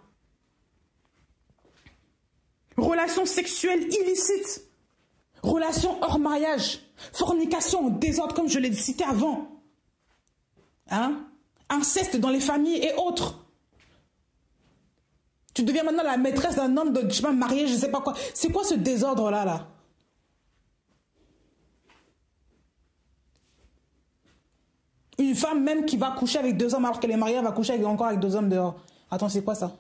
Speaker 1: Relations sexuelles illicites. Relations hors mariage. Fornication, désordre, comme je l'ai cité avant. Hein? Inceste dans les familles et autres. Tu deviens maintenant la maîtresse d'un homme, je sais pas, marié, je sais pas quoi. C'est quoi ce désordre-là, là? Une femme même qui va coucher avec 2 hommes alors qu'elle est mariée, elle va coucher encore avec 2 hommes dehors. Attends, c'est quoi ça?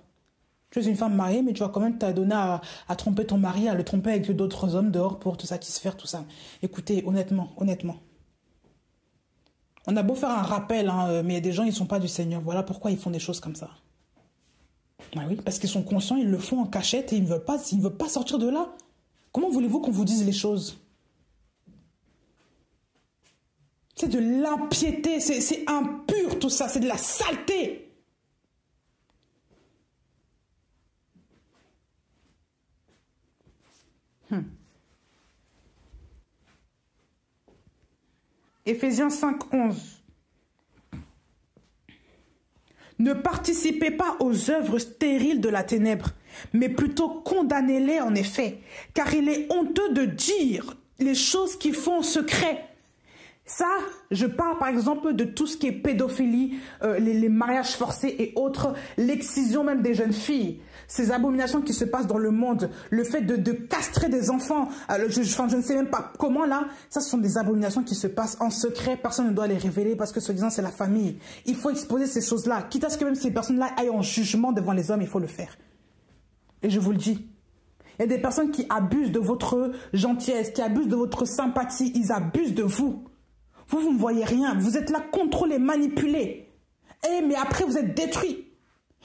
Speaker 1: Tu es une femme mariée, mais tu vas quand même t'adonner à tromper ton mari, à le tromper avec d'autres hommes dehors pour te satisfaire, tout ça. Écoutez, honnêtement. On a beau faire un rappel, hein, mais il y a des gens, ils ne sont pas du Seigneur. Voilà pourquoi ils font des choses comme ça. Ah oui, parce qu'ils sont conscients, ils le font en cachette et ils ne veulent pas sortir de là. Comment voulez-vous qu'on vous dise les choses? C'est de l'impiété, c'est impur tout ça, c'est de la saleté. Éphésiens 5, 11. Ne participez pas aux œuvres stériles de la ténèbre, mais plutôt condamnez-les en effet, car il est honteux de dire les choses qu'ils font en secret. Ça, je parle par exemple de tout ce qui est pédophilie, les mariages forcés et autres, l'excision même des jeunes filles. ces abominations qui se passent dans le monde, le fait de castrer des enfants, je ne sais même pas comment là, ça ce sont des abominations qui se passent en secret, personne ne doit les révéler parce que soi-disant c'est la famille. Il faut exposer ces choses-là, quitte à ce que même ces personnes-là aillent en jugement devant les hommes, il faut le faire. Et je vous le dis, il y a des personnes qui abusent de votre gentillesse, qui abusent de votre sympathie, ils abusent de vous. Vous ne voyez rien, vous êtes là contrôlés, manipulés. Mais après vous êtes détruits.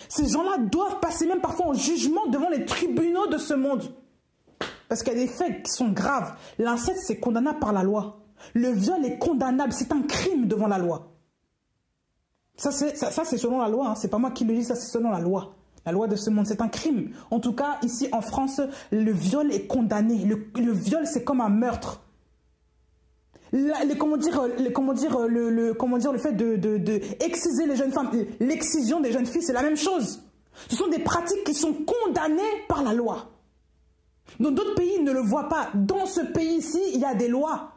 Speaker 1: Ces gens-là doivent passer même parfois en jugement devant les tribunaux de ce monde. Parce qu'il y a des faits qui sont graves. L'inceste, c'est condamnable par la loi. Le viol est condamnable, c'est un crime devant la loi. Ça c'est selon la loi, hein. C'est pas moi qui le dis, ça c'est selon la loi. La loi de ce monde, c'est un crime. En tout cas, ici en France, le viol est condamné. Le viol, c'est comme un meurtre. Le fait de exciser les jeunes femmes, l'excision des jeunes filles, c'est la même chose. Ce sont des pratiques qui sont condamnées par la loi. Dans d'autres pays, ne le voient pas. Dans ce pays-ci, il y a des lois.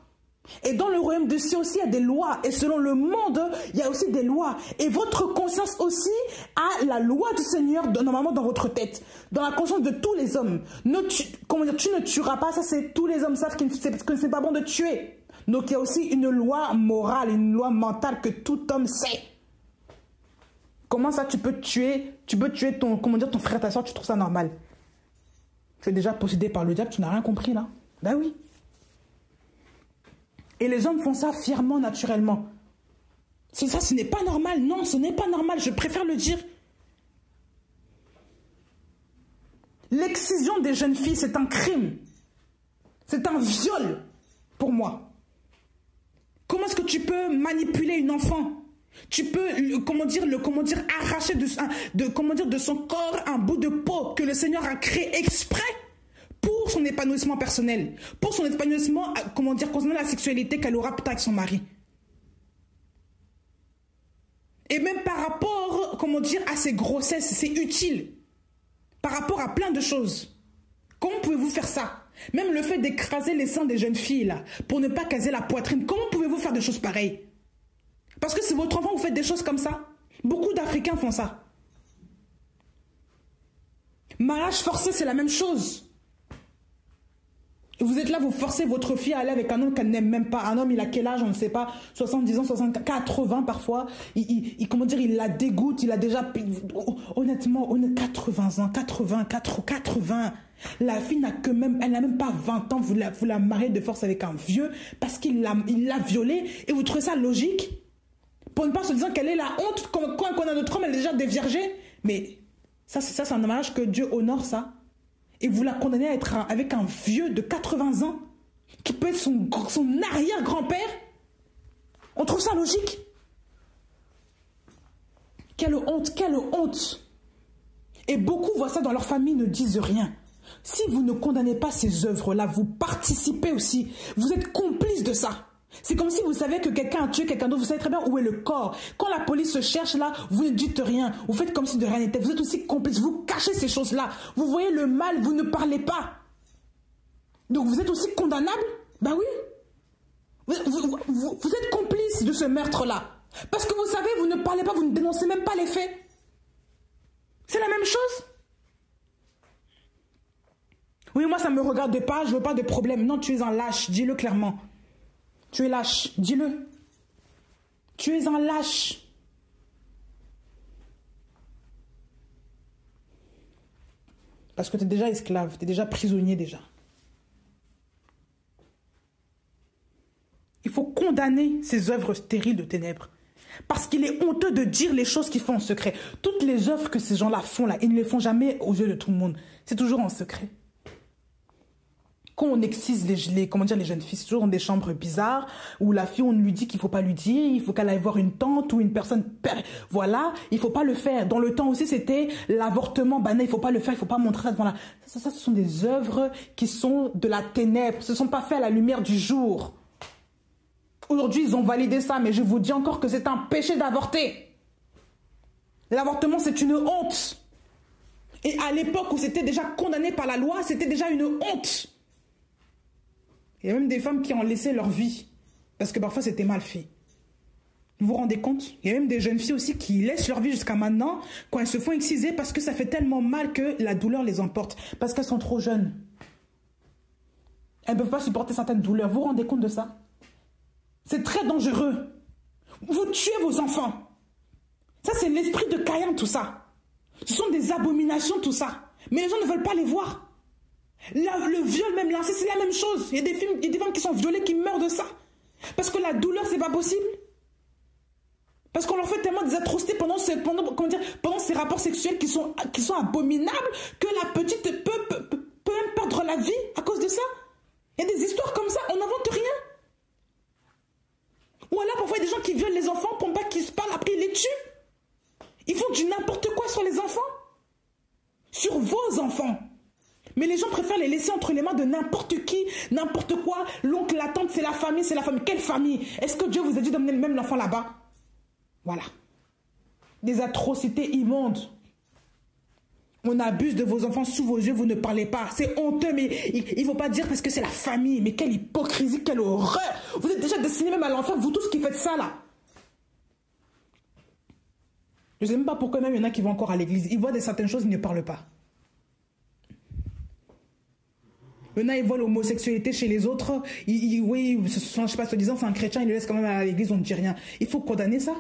Speaker 1: Et dans le royaume de Dieu aussi, il y a des lois. Et selon le monde, il y a aussi des lois. Et votre conscience aussi a la loi du Seigneur normalement dans votre tête. Dans la conscience de tous les hommes. Tu ne tueras pas. Ça, c'est tous les hommes savent que ce n'est pas bon de tuer. Donc, il y a aussi une loi morale, une loi mentale que tout homme sait. Comment ça, tu peux tuer ton frère, ta soeur, tu trouves ça normal? Tu es déjà possédé par le diable, tu n'as rien compris là? Ben oui. Et les hommes font ça fièrement, naturellement. C'est ça, ce n'est pas normal. Non, ce n'est pas normal, je préfère le dire. L'excision des jeunes filles, c'est un crime. C'est un viol pour moi. Comment est-ce que tu peux manipuler une enfant? Tu peux, arracher de son corps un bout de peau que le Seigneur a créé exprès pour son épanouissement personnel, pour son épanouissement, concernant la sexualité qu'elle aura peut-être avec son mari. Et même par rapport, à ses grossesses, c'est utile. Par rapport à plein de choses. Comment pouvez-vous faire ça? Même le fait d'écraser les seins des jeunes filles, là, pour ne pas caser la poitrine, comment pouvez-vous faire des choses pareilles? Parce que c'est votre enfant, vous faites des choses comme ça. Beaucoup d'Africains font ça. Mariage forcé, c'est la même chose. Et vous êtes là, vous forcez votre fille à aller avec un homme qu'elle n'aime même pas. Un homme, il a quel âge? On ne sait pas. 70 ans, 60, 80 parfois. Il la dégoûte. Il a déjà... Honnêtement, 80 ans, 80. La fille elle n'a même pas 20 ans. Vous la mariez de force avec un vieux parce qu'il l'a violée. Et vous trouvez ça logique? Pour ne pas se dire qu'elle est la honte. Quand on a notre homme, elle est déjà déviergée. Mais ça, c'est un mariage que Dieu honore, ça. Et vous la condamnez à être avec un vieux de 80 ans qui peut être son arrière-grand-père. On trouve ça logique? Quelle honte, quelle honte! Et beaucoup voient ça dans leur famille, ne disent rien. Si vous ne condamnez pas ces œuvres-là, vous participez aussi. Vous êtes complice de ça. C'est comme si vous savez que quelqu'un a tué quelqu'un d'autre, vous savez très bien où est le corps. Quand la police se cherche là, vous ne dites rien. Vous faites comme si de rien n'était. Vous êtes aussi complice, vous cachez ces choses-là. Vous voyez le mal, vous ne parlez pas. Donc vous êtes aussi condamnable? Ben oui. Vous êtes complice de ce meurtre-là. Parce que vous savez, vous ne parlez pas, vous ne dénoncez même pas les faits. C'est la même chose. Oui, moi ça ne me regarde pas, je ne veux pas de problème. Non, tu es un lâche, dis-le clairement. Tu es lâche, dis-le. Tu es un lâche. Parce que tu es déjà esclave, tu es déjà prisonnier déjà. Il faut condamner ces œuvres stériles de ténèbres. Parce qu'il est honteux de dire les choses qu'ils font en secret. Toutes les œuvres que ces gens-là font, là, ils ne les font jamais aux yeux de tout le monde. C'est toujours en secret. Quand on excise les jeunes filles, c'est toujours dans des chambres bizarres, où la fille, on lui dit qu'il ne faut pas lui dire, il faut qu'elle aille voir une tante ou une personne, voilà, il ne faut pas le faire. Dans le temps aussi, c'était l'avortement banal, il ne faut pas le faire, il ne faut pas montrer ça devant la... Ça, ce sont des œuvres qui sont de la ténèbre, ce ne sont pas faits à la lumière du jour. Aujourd'hui, ils ont validé ça, mais je vous dis encore que c'est un péché d'avorter. L'avortement, c'est une honte. Et à l'époque où c'était déjà condamné par la loi, c'était déjà une honte. Il y a même des femmes qui ont laissé leur vie. Parce que parfois, c'était mal fait. Vous vous rendez compte? Il y a même des jeunes filles aussi qui laissent leur vie jusqu'à maintenant quand elles se font exciser parce que ça fait tellement mal que la douleur les emporte. Parce qu'elles sont trop jeunes. Elles ne peuvent pas supporter certaines douleurs. Vous vous rendez compte de ça? C'est très dangereux. Vous tuez vos enfants. Ça, c'est l'esprit de Caïn, tout ça. Ce sont des abominations, tout ça. Mais les gens ne veulent pas les voir. Le viol, même l'inceste, c'est la même chose. Il y a des femmes qui sont violées, qui meurent de ça. Parce que la douleur, c'est pas possible. Parce qu'on leur fait tellement des atrocités pendant ces rapports sexuels qui sont abominables que la petite peut même perdre la vie à cause de ça. Il y a des histoires comme ça, on n'invente rien. Ou alors parfois il y a des gens qui violent les enfants pour pas qu'ils se parlent, après ils les tuent. Ils font du n'importe quoi sur les enfants. Sur vos enfants. Mais les gens préfèrent les laisser entre les mains de n'importe qui, n'importe quoi. L'oncle, la tante, c'est la famille, c'est la famille. Quelle famille? Est-ce que Dieu vous a dit d'emmener même l'enfant là-bas? Voilà. Des atrocités immondes. On abuse de vos enfants sous vos yeux, vous ne parlez pas. C'est honteux, mais il ne faut pas dire parce que c'est la famille. Mais quelle hypocrisie, quelle horreur. Vous êtes déjà destinés même à l'enfer, vous tous qui faites ça là. Je ne sais même pas pourquoi même il y en a qui vont encore à l'église. Ils voient certaines choses, ils ne parlent pas. Il y en a, ils voient l'homosexualité chez les autres. Oui, je sais pas, se disant c'est un chrétien, ils le laissent quand même à l'église, on ne dit rien. Il faut condamner ça.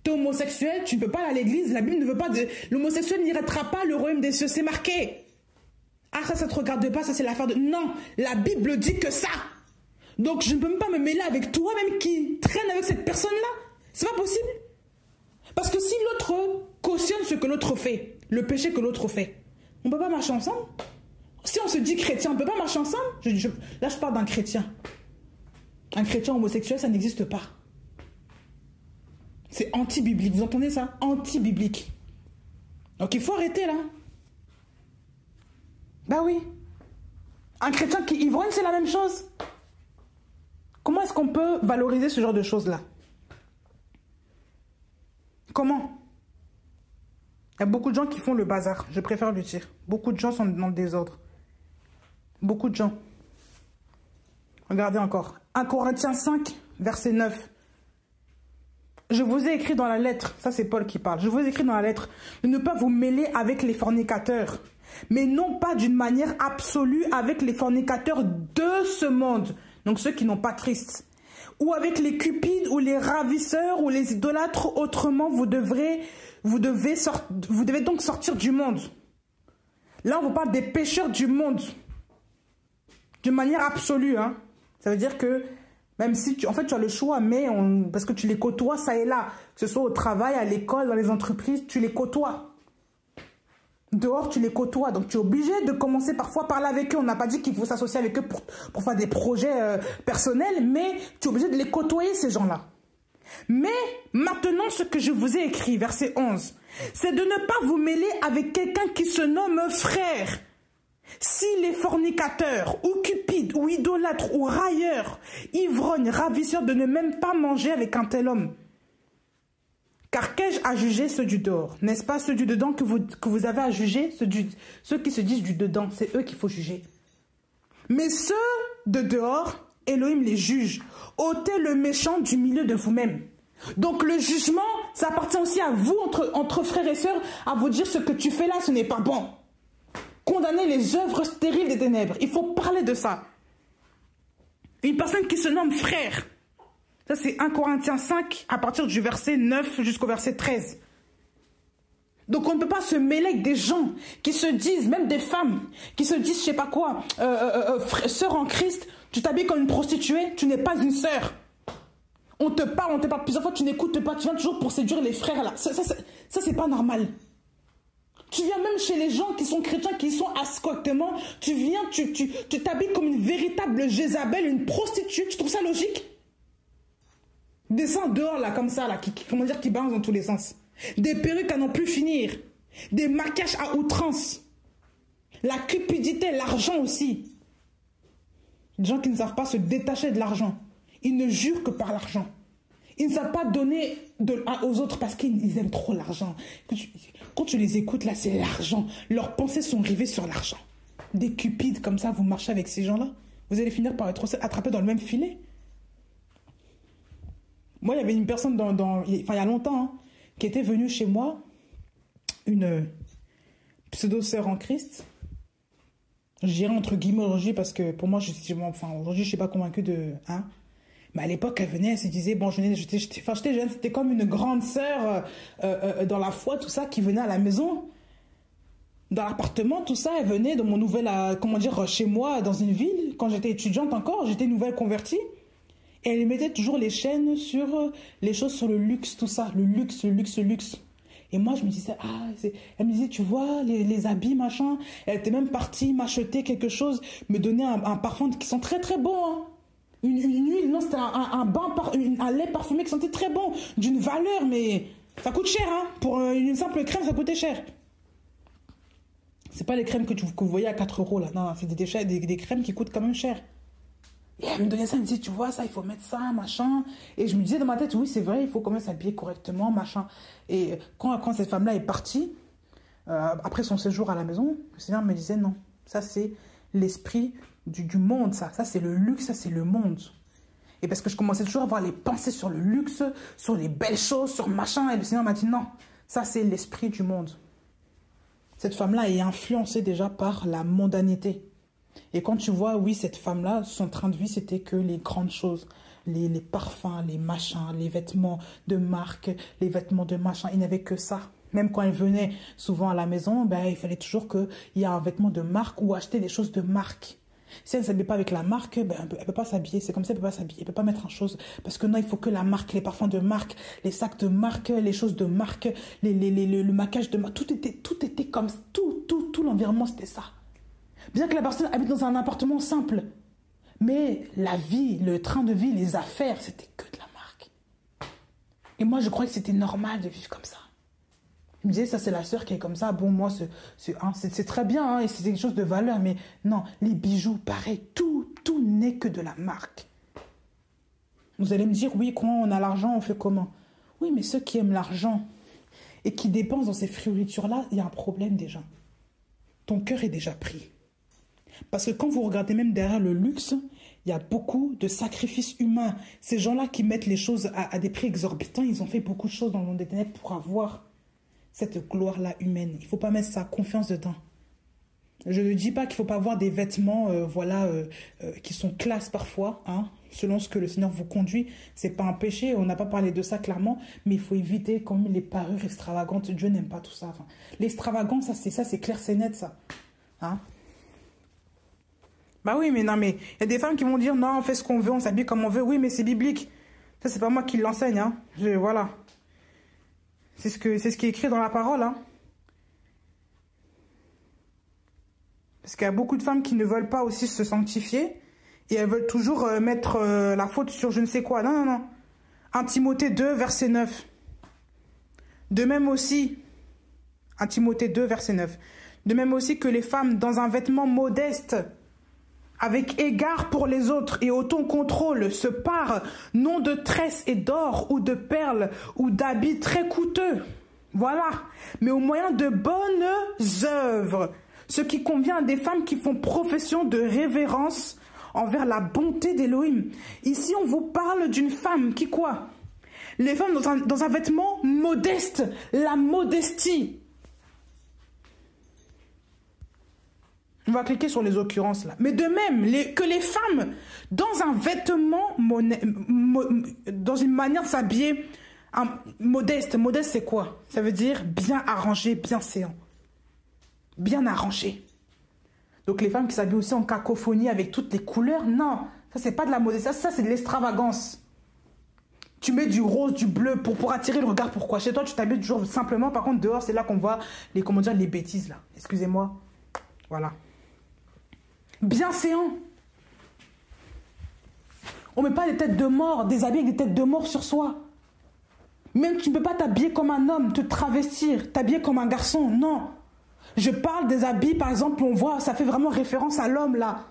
Speaker 1: T'es homosexuel, tu ne peux pas aller à l'église, la Bible ne veut pas de... L'homosexuel n'héritera pas le royaume des cieux, c'est marqué. Ah, ça te regarde pas, ça c'est l'affaire de... Non, la Bible dit que ça. Donc je ne peux même pas me mêler avec toi, même qui traîne avec cette personne-là. C'est pas possible. Parce que si l'autre cautionne ce que l'autre fait, le péché que l'autre fait, on ne peut pas marcher ensemble. Si on se dit chrétien, on ne peut pas marcher ensemble. Là, je parle d'un chrétien. Un chrétien homosexuel, ça n'existe pas. C'est anti-biblique, vous entendez ça? Anti-biblique. Donc il faut arrêter là. Bah oui. Un chrétien qui ivrogne, c'est la même chose. Comment est-ce qu'on peut valoriser ce genre de choses-là? Comment? Il y a beaucoup de gens qui font le bazar, je préfère le dire. Beaucoup de gens sont dans le désordre. Beaucoup de gens. Regardez encore. 1 Corinthiens 5, verset 9. Je vous ai écrit dans la lettre, ça c'est Paul qui parle, je vous ai écrit dans la lettre de ne pas vous mêler avec les fornicateurs, mais non pas d'une manière absolue avec les fornicateurs de ce monde, donc ceux qui n'ont pas Christ, ou avec les cupides, ou les ravisseurs, ou les idolâtres, autrement vous devez donc sortir du monde. Là on vous parle des pécheurs du monde, d'une manière absolue, hein. Ça veut dire que même si tu as le choix, mais parce que tu les côtoies, ça et là. Que ce soit au travail, à l'école, dans les entreprises, tu les côtoies. Dehors, tu les côtoies. Donc, tu es obligé de commencer parfois à parler avec eux. On n'a pas dit qu'il faut s'associer avec eux pour faire des projets personnels, mais tu es obligé de les côtoyer, ces gens-là. Mais maintenant, ce que je vous ai écrit, verset 11, c'est de ne pas vous mêler avec quelqu'un qui se nomme frère. S'il est fornicateur, ou cupide, ou idolâtre, ou railleur, ivrogne, ravisseur, de ne même pas manger avec un tel homme. Car qu'ai-je à juger ceux du dehors? N'est-ce pas ceux du dedans que vous avez à juger? Ceux qui se disent du dedans, c'est eux qu'il faut juger. Mais ceux de dehors, Elohim les juge. Ôtez le méchant du milieu de vous-même. Donc le jugement, ça appartient aussi à vous, entre frères et sœurs, à vous dire ce que tu fais là, ce n'est pas bon. Condamner les œuvres stériles des ténèbres. Il faut parler de ça. Une personne qui se nomme frère. Ça, c'est 1 Corinthiens 5, à partir du verset 9 jusqu'au verset 13. Donc, on ne peut pas se mêler avec des gens qui se disent, même des femmes, qui se disent, je sais pas quoi, sœur en Christ, tu t'habilles comme une prostituée, tu n'es pas une sœur. On te parle plusieurs fois, tu n'écoutes pas, tu viens toujours pour séduire les frères là. Ça c'est pas normal. Tu viens même chez les gens qui sont chrétiens, qui sont correctement, tu viens, tu t'habilles comme une véritable Jézabel, une prostituée, tu trouves ça logique? Descends dehors là, comme ça, là, qui balance dans tous les sens. Des perruques à n'en plus finir, des maquillages à outrance, la cupidité, l'argent aussi. Des gens qui ne savent pas se détacher de l'argent. Ils ne jurent que par l'argent. Ils ne savent pas donner aux autres parce qu'ils aiment trop l'argent. Quand tu les écoutes, là, c'est l'argent. Leurs pensées sont rivées sur l'argent. Des cupides comme ça, vous marchez avec ces gens-là, vous allez finir par être attrapés dans le même filet. Moi, il y avait une personne il y a longtemps, hein, qui était venue chez moi, une pseudo-sœur en Christ. Je dirais entre guillemets aujourd'hui parce que pour moi, aujourd'hui, je ne suis pas convaincue de... Hein. Mais à l'époque, elle venait, elle se disait, bon, j'étais jeune, c'était comme une grande sœur dans la foi, tout ça, qui venait à la maison, dans l'appartement, tout ça. Elle venait dans mon chez moi, dans une ville. Quand j'étais étudiante encore, j'étais nouvelle convertie. Et elle mettait toujours les chaînes sur les choses sur le luxe, tout ça, le luxe. Et moi, je me disais, elle me disait, tu vois, les habits, machin. Elle était même partie m'acheter quelque chose, me donner un parfum qui sont très, très bons, hein. Une huile, non, c'était un lait parfumé qui sentait très bon, d'une valeur, mais ça coûte cher, hein. Pour une simple crème, ça coûtait cher. C'est pas les crèmes que vous voyez à 4 € là, non, c'est des crèmes qui coûtent quand même cher. Et elle me donnait ça, elle me disait, tu vois, ça, il faut mettre ça, machin. Et je me disais dans ma tête, oui, c'est vrai, il faut quand même s'habiller correctement, machin. Et quand cette femme-là est partie, après son séjour à la maison, le Seigneur me disait, non, ça c'est l'esprit du monde, ça c'est le luxe, ça c'est le monde. Et parce que je commençais toujours à avoir les pensées sur le luxe, sur les belles choses, sur machin, et le Seigneur m'a dit non, ça c'est l'esprit du monde. Cette femme-là est influencée déjà par la mondanité. Et quand tu vois, oui, cette femme-là, son train de vie, c'était que les grandes choses, les parfums, les machins, les vêtements de marque, les vêtements de machin, il n'y avait que ça. Même quand elle venait souvent à la maison, il fallait toujours qu'il y ait un vêtement de marque ou acheter des choses de marque. Si elle ne s'habille pas avec la marque, elle ne peut pas s'habiller. C'est comme ça, elle ne peut pas s'habiller. Elle ne peut pas mettre une chose. Parce que non, il faut que la marque, les parfums de marque, les sacs de marque, les choses de marque, le maquillage de marque. Tout était comme ça. Tout l'environnement, c'était ça. Bien que la personne habite dans un appartement simple. Mais la vie, le train de vie, les affaires, c'était que de la marque. Et moi, je croyais que c'était normal de vivre comme ça. Je me disais, ça c'est la sœur qui est comme ça. Bon, moi, c'est très bien, hein, et c'est quelque chose de valeur. Mais non, les bijoux, pareil, tout n'est que de la marque. Vous allez me dire, oui, quand on a l'argent, on fait comment? Oui, mais ceux qui aiment l'argent et qui dépensent dans ces fioritures-là, il y a un problème déjà. Ton cœur est déjà pris. Parce que quand vous regardez même derrière le luxe, il y a beaucoup de sacrifices humains. Ces gens-là qui mettent les choses à des prix exorbitants, ils ont fait beaucoup de choses dans le monde des ténèbres pour avoir cette gloire-là humaine. Il ne faut pas mettre sa confiance dedans. Je ne dis pas qu'il ne faut pas avoir des vêtements qui sont classe parfois, hein, selon ce que le Seigneur vous conduit. Ce n'est pas un péché, on n'a pas parlé de ça clairement, mais il faut éviter quand même les parures extravagantes. Dieu n'aime pas tout ça. Enfin, l'extravagance, ça c'est clair, c'est net ça. Hein? Bah oui, mais non, mais il y a des femmes qui vont dire non, on fait ce qu'on veut, on s'habille comme on veut. Oui, mais c'est biblique. Ça, c'est pas moi qui l'enseigne. Hein. Voilà. C'est ce qui est écrit dans la parole. Hein. Parce qu'il y a beaucoup de femmes qui ne veulent pas aussi se sanctifier. Et elles veulent toujours mettre la faute sur je ne sais quoi. Non. 1 Timothée 2, verset 9. De même aussi, 1 Timothée 2, verset 9. De même aussi que les femmes dans un vêtement modeste, avec égard pour les autres et au ton contrôle, se parent non de tresses et d'or ou de perles ou d'habits très coûteux. Voilà. Mais au moyen de bonnes œuvres. Ce qui convient à des femmes qui font profession de révérence envers la bonté d'Élohim. Ici, on vous parle d'une femme qui quoi? Les femmes dans un vêtement modeste. La modestie. On va cliquer sur les occurrences là. Mais de même, que les femmes, dans un vêtement, dans une manière de s'habiller modeste. Modeste, c'est quoi? Ça veut dire bien arrangé, bien séant. Bien arrangé. Donc les femmes qui s'habillent aussi en cacophonie avec toutes les couleurs, non. Ça, c'est pas de la modestie. Ça c'est de l'extravagance. Tu mets du rose, du bleu pour attirer le regard. Pourquoi? Chez toi, tu t'habilles toujours simplement. Par contre, dehors, c'est là qu'on voit les bêtises là. Excusez-moi. Voilà. Bien séant. On ne met pas des têtes de mort, des habits avec des têtes de mort sur soi. Même tu ne peux pas t'habiller comme un homme, te travestir, t'habiller comme un garçon, non. Je parle des habits, par exemple, on voit, ça fait vraiment référence à l'homme là.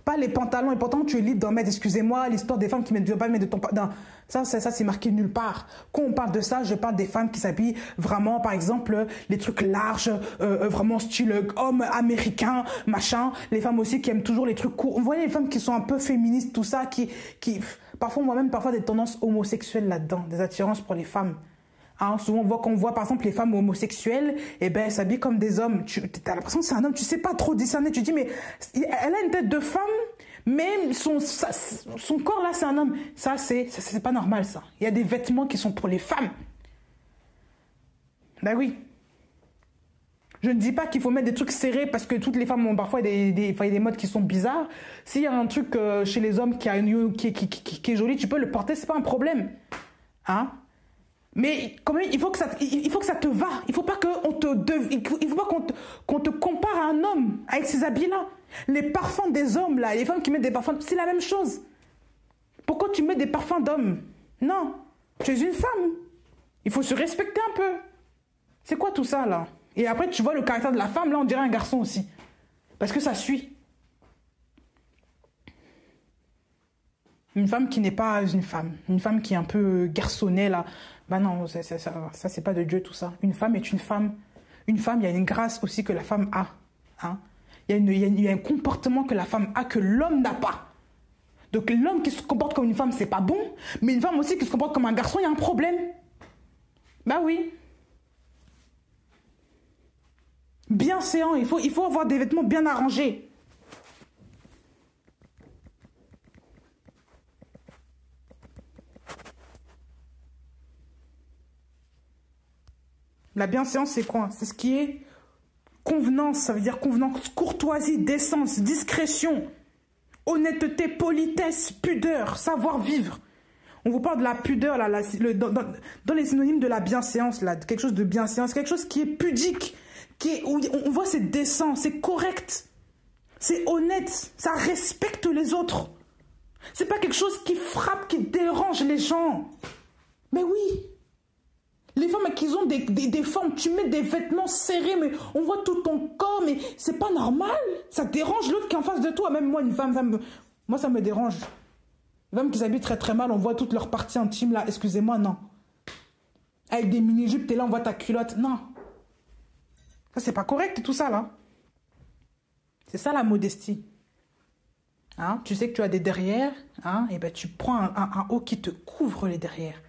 Speaker 1: Pas les pantalons, et pourtant tu es libre d'en mettre, excusez-moi, l'histoire des femmes qui ne doivent pas mettre de ton... Non, ça c'est marqué nulle part. Quand on parle de ça, je parle des femmes qui s'habillent vraiment, par exemple, les trucs larges, vraiment style homme américain, machin. Les femmes aussi qui aiment toujours les trucs courts. Vous voyez les femmes qui sont un peu féministes, tout ça, qui parfois, moi-même, parfois des tendances homosexuelles là-dedans, des attirances pour les femmes. Hein, souvent, on voit par exemple les femmes homosexuelles, et ben, elles s'habillent comme des hommes. Tu as l'impression que c'est un homme, tu sais pas trop discerner. Tu dis, mais elle a une tête de femme, mais son corps là, c'est un homme. Ça, c'est pas normal, ça. Il y a des vêtements qui sont pour les femmes. Ben oui. Je ne dis pas qu'il faut mettre des trucs serrés parce que toutes les femmes ont parfois des modes qui sont bizarres. S'il y a un truc chez les hommes qui est joli, tu peux le porter, c'est pas un problème. Hein? Mais quand même, il faut que ça te va. Il faut pas qu'on te compare à un homme avec ces habits-là. Les parfums des hommes, là, les femmes qui mettent des parfums, c'est la même chose. Pourquoi tu mets des parfums d'hommes? Non, tu es une femme. Il faut se respecter un peu. C'est quoi tout ça, là? Et après, tu vois le caractère de la femme, là, on dirait un garçon aussi. Parce que ça suit. Une femme qui n'est pas une femme qui est un peu garçonnée, là. Ben non, ça c'est pas de Dieu, tout ça. Une femme est une femme. Une femme, il y a une grâce aussi que la femme a. Hein? Il y a un comportement que la femme a que l'homme n'a pas. Donc l'homme qui se comporte comme une femme, c'est pas bon. Mais une femme aussi qui se comporte comme un garçon, il y a un problème. Ben oui. Bien séant, il faut avoir des vêtements bien arrangés. La bienséance, c'est quoi? C'est ce qui est convenance, ça veut dire convenance, courtoisie, décence, discrétion, honnêteté, politesse, pudeur, savoir-vivre. On vous parle de la pudeur, là, dans les synonymes de la bienséance, là, quelque chose de bienséance, quelque chose qui est pudique, où on voit c'est décent, c'est correct, c'est honnête, ça respecte les autres. C'est pas quelque chose qui frappe, qui dérange les gens. Mais oui. Les femmes qui ont des formes, tu mets des vêtements serrés, mais on voit tout ton corps, mais c'est pas normal. Ça dérange l'autre qui est en face de toi. Même moi, une femme, moi ça me dérange. Les femmes qui s'habillent très très mal, on voit toutes leurs parties intimes là, excusez-moi, non. Avec des mini-jupes, t'es là, on voit ta culotte, non. Ça c'est pas correct tout ça là. C'est ça la modestie. Hein? Tu sais que tu as des derrières, hein? Et ben tu prends un haut qui te couvre les derrières.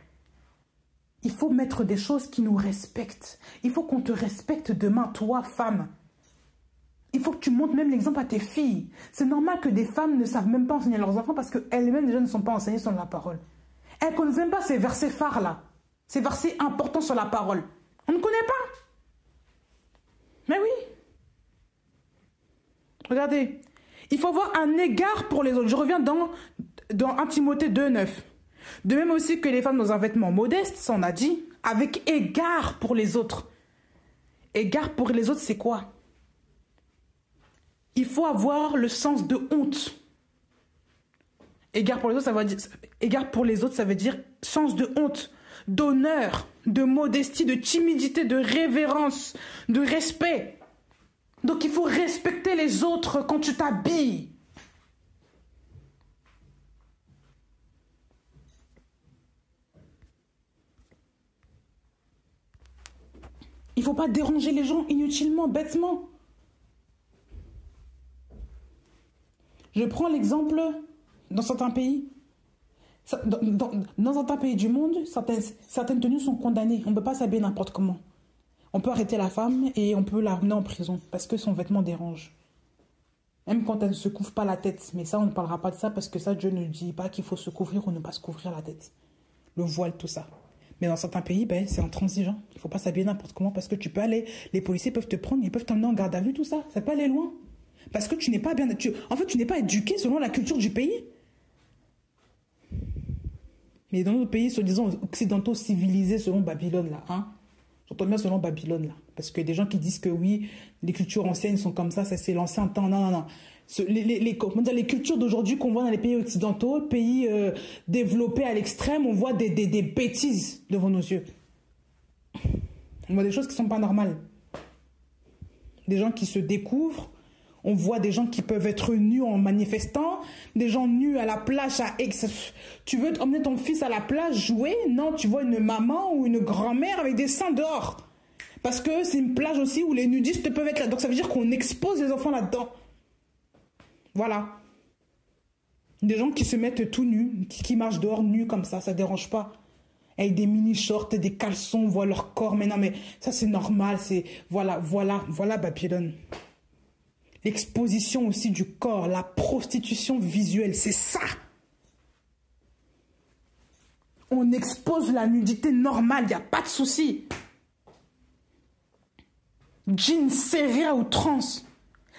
Speaker 1: Il faut mettre des choses qui nous respectent. Il faut qu'on te respecte demain, toi, femme. Il faut que tu montres même l'exemple à tes filles. C'est normal que des femmes ne savent même pas enseigner à leurs enfants parce qu'elles-mêmes déjà ne sont pas enseignées sur la parole. Elles ne connaissent même pas ces versets phares là. Ces versets importants sur la parole. On ne connaît pas. Mais oui. Regardez. Il faut avoir un égard pour les autres. Je reviens dans 1 Timothée 2,9. De même aussi que les femmes dans un vêtement modeste, ça on a dit, avec égard pour les autres. Égard pour les autres, c'est quoi? Il faut avoir le sens de honte. Égard pour les autres, ça veut dire sens de honte, d'honneur, de modestie, de timidité, de révérence, de respect. Donc il faut respecter les autres quand tu t'habilles. Il ne faut pas déranger les gens inutilement, bêtement. Je prends l'exemple dans certains pays. Dans certains pays du monde, certaines tenues sont condamnées. On ne peut pas s'habiller n'importe comment. On peut arrêter la femme et on peut la ramener en prison parce que son vêtement dérange. Même quand elle ne se couvre pas la tête. Mais ça, on ne parlera pas de ça parce que ça, Dieu ne dit pas qu'il faut se couvrir ou ne pas se couvrir la tête. Le voile, tout ça. Mais dans certains pays, ben, c'est intransigeant. Il ne faut pas s'habiller n'importe comment parce que tu peux aller... Les policiers peuvent te prendre, ils peuvent t'emmener en garde à vue, tout ça. Ça peut aller loin. Parce que tu n'es pas bien... En fait, tu n'es pas éduqué selon la culture du pays. Mais dans nos pays, soi-disant occidentaux civilisés selon Babylone, là, hein. J'entends bien selon Babylone, là. Parce que des gens qui disent que oui, les cultures anciennes sont comme ça c'est l'ancien temps. Non, non, non. Les cultures d'aujourd'hui qu'on voit dans les pays occidentaux, pays développés à l'extrême, on voit des bêtises devant nos yeux. On voit des choses qui ne sont pas normales. Des gens qui se découvrent, On voit des gens qui peuvent être nus en manifestant, des gens nus à la plage. Tu veux emmener ton fils à la plage jouer? Non, tu vois une maman ou une grand-mère avec des seins dehors. Parce que c'est une plage aussi où les nudistes peuvent être là. Donc ça veut dire qu'on expose les enfants là-dedans. Voilà. Des gens qui se mettent tout nus, qui marchent dehors nus comme ça ne dérange pas. Avec des mini-shorts, des caleçons, on voit leur corps. Mais non, mais ça c'est normal. Voilà Babylone. L'exposition aussi du corps, la prostitution visuelle, c'est ça. On expose la nudité normale, il n'y a pas de souci. Jeans serrés à outrance,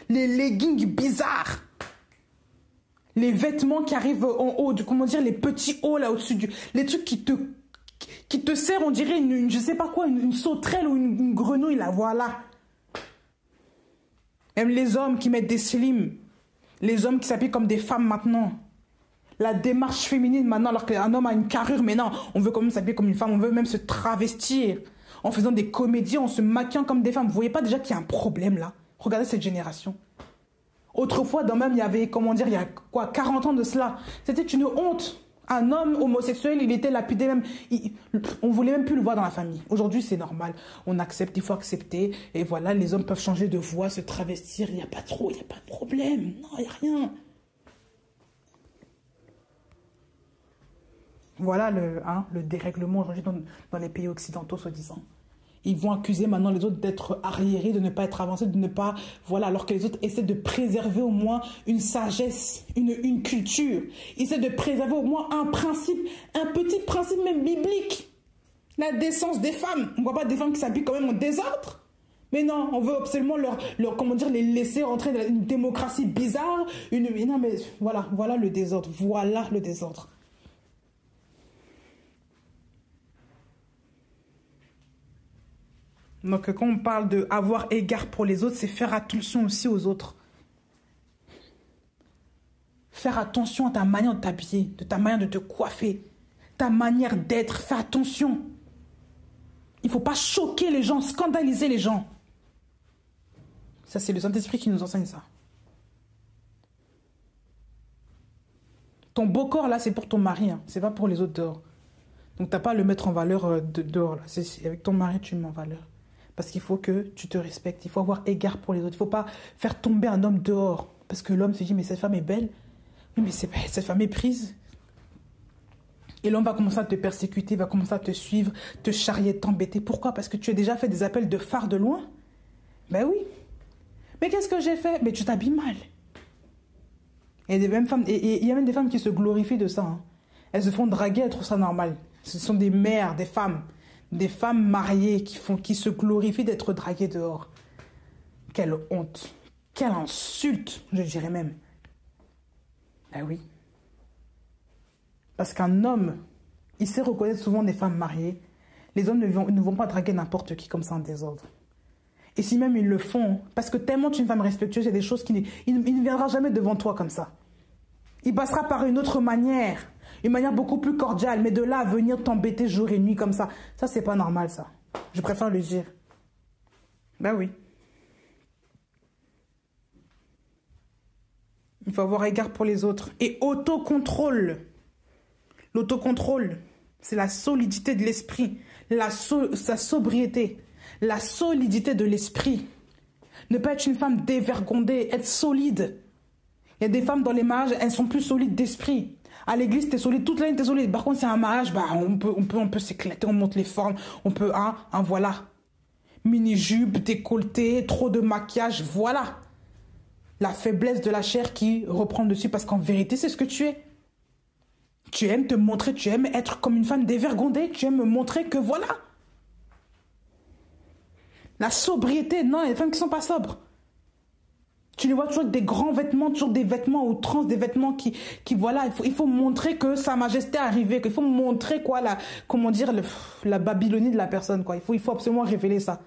Speaker 1: les leggings bizarres, les vêtements qui arrivent en haut, comment dire, les petits hauts là au-dessus les trucs qui te serrent, on dirait je sais pas quoi, une sauterelle ou une grenouille là, voilà. Même les hommes qui mettent des slims, les hommes qui s'habillent comme des femmes maintenant. La démarche féminine maintenant, alors qu'un homme a une carrure, mais non, on veut quand même s'habiller comme une femme, on veut même se travestir en faisant des comédies, en se maquillant comme des femmes. Vous voyez pas déjà qu'il y a un problème là? Regardez cette génération. Autrefois, il y avait, comment dire, il y a quoi, 40 ans de cela, c'était une honte. Un homme homosexuel, il était lapidé même. On voulait même plus le voir dans la famille. Aujourd'hui, c'est normal. On accepte, il faut accepter. Et voilà, les hommes peuvent changer de voix, se travestir. Il n'y a pas de problème. Non, il n'y a rien. Voilà le dérèglement aujourd'hui dans les pays occidentaux, soi-disant. Ils vont accuser maintenant les autres d'être arriérés, de ne pas être avancés, de ne pas... Voilà, alors que les autres essaient de préserver au moins une sagesse, une culture. Ils essaient de préserver au moins un principe, un petit principe même biblique. La décence des femmes. On ne voit pas des femmes qui s'habillent quand même en désordre. Mais non, on veut absolument comment dire, les laisser rentrer dans une démocratie bizarre. Non, mais voilà le désordre. Voilà le désordre. Donc, quand on parle d'avoir égard pour les autres, c'est faire attention aussi aux autres. Faire attention à ta manière de t'habiller, de ta manière de te coiffer, ta manière d'être. Fais attention. Il ne faut pas choquer les gens, scandaliser les gens. Ça, c'est le Saint-Esprit qui nous enseigne ça. Ton beau corps, là, c'est pour ton mari. Hein. C'est pas pour les autres dehors. Donc, tu n'as pas à le mettre en valeur dehors. Là. Avec ton mari, tu le mets en valeur. Parce qu'il faut que tu te respectes. Il faut avoir égard pour les autres. Il ne faut pas faire tomber un homme dehors. Parce que l'homme se dit, mais cette femme est belle. Oui, mais cette femme est prise. Et l'homme va commencer à te persécuter, va commencer à te suivre, te charrier, t'embêter. Pourquoi? Parce que tu as déjà fait des appels de phare de loin. Ben oui. Mais qu'est-ce que j'ai fait? Mais tu t'habilles mal. Et il y a même des femmes qui se glorifient de ça. Hein. Elles se font draguer, elles trouvent ça normal. Ce sont des mères, des femmes mariées qui se glorifient d'être draguées dehors. Quelle honte. Quelle insulte, je dirais même. Ben oui. Parce qu'un homme, il sait reconnaître souvent des femmes mariées. Les hommes ne vont pas draguer n'importe qui comme ça en désordre. Et si même ils le font, parce que tellement tu es une femme respectueuse, il y a des choses il ne viendra jamais devant toi comme ça. Il passera par une autre manière, une manière beaucoup plus cordiale, mais de là à venir t'embêter jour et nuit comme ça, c'est pas normal ça. Je préfère le dire. Ben oui. Il faut avoir égard pour les autres. Et autocontrôle. L'autocontrôle, c'est la solidité de l'esprit, sa sobriété, la solidité de l'esprit. Ne pas être une femme dévergondée, être solide. Il y a des femmes dans les mariages, elles sont plus solides d'esprit. À l'église, t'es solide, toute l'année, t'es solide. Par contre, c'est un mariage, on peut s'éclater, on monte les formes, on peut, voilà. Mini-jupe, décolleté, trop de maquillage, voilà. La faiblesse de la chair qui reprend dessus parce qu'en vérité, c'est ce que tu es. Tu aimes te montrer, tu aimes être comme une femme dévergondée, tu aimes montrer que voilà. La sobriété, non, il y a des femmes qui ne sont pas sobres. Tu les vois toujours avec des grands vêtements, toujours des vêtements à outrance, des vêtements qui voilà, il faut montrer que sa majesté est arrivée, qu'il faut montrer quoi, la Babylonie de la personne, quoi. Il faut absolument révéler ça.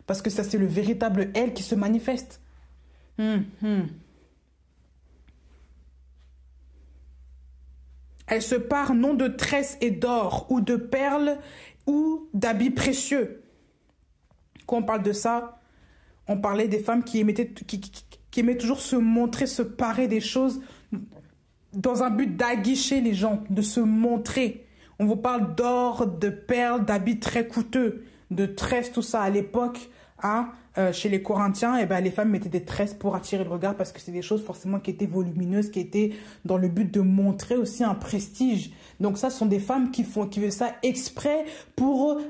Speaker 1: Parce que ça, c'est le véritable elle qui se manifeste. Elle se pare non de tresses et d'or, ou de perles, ou d'habits précieux. Quand on parle de ça, on parlait des femmes qui qui aimait toujours se montrer, se parer des choses dans un but d'aguicher les gens, de se montrer. On vous parle d'or, de perles, d'habits très coûteux, de tresses, tout ça à l'époque. Hein, chez les Corinthiens, eh ben, les femmes mettaient des tresses pour attirer le regard parce que c'est des choses forcément qui étaient volumineuses, qui étaient dans le but de montrer aussi un prestige. Donc ça, ce sont des femmes qui font ça exprès pour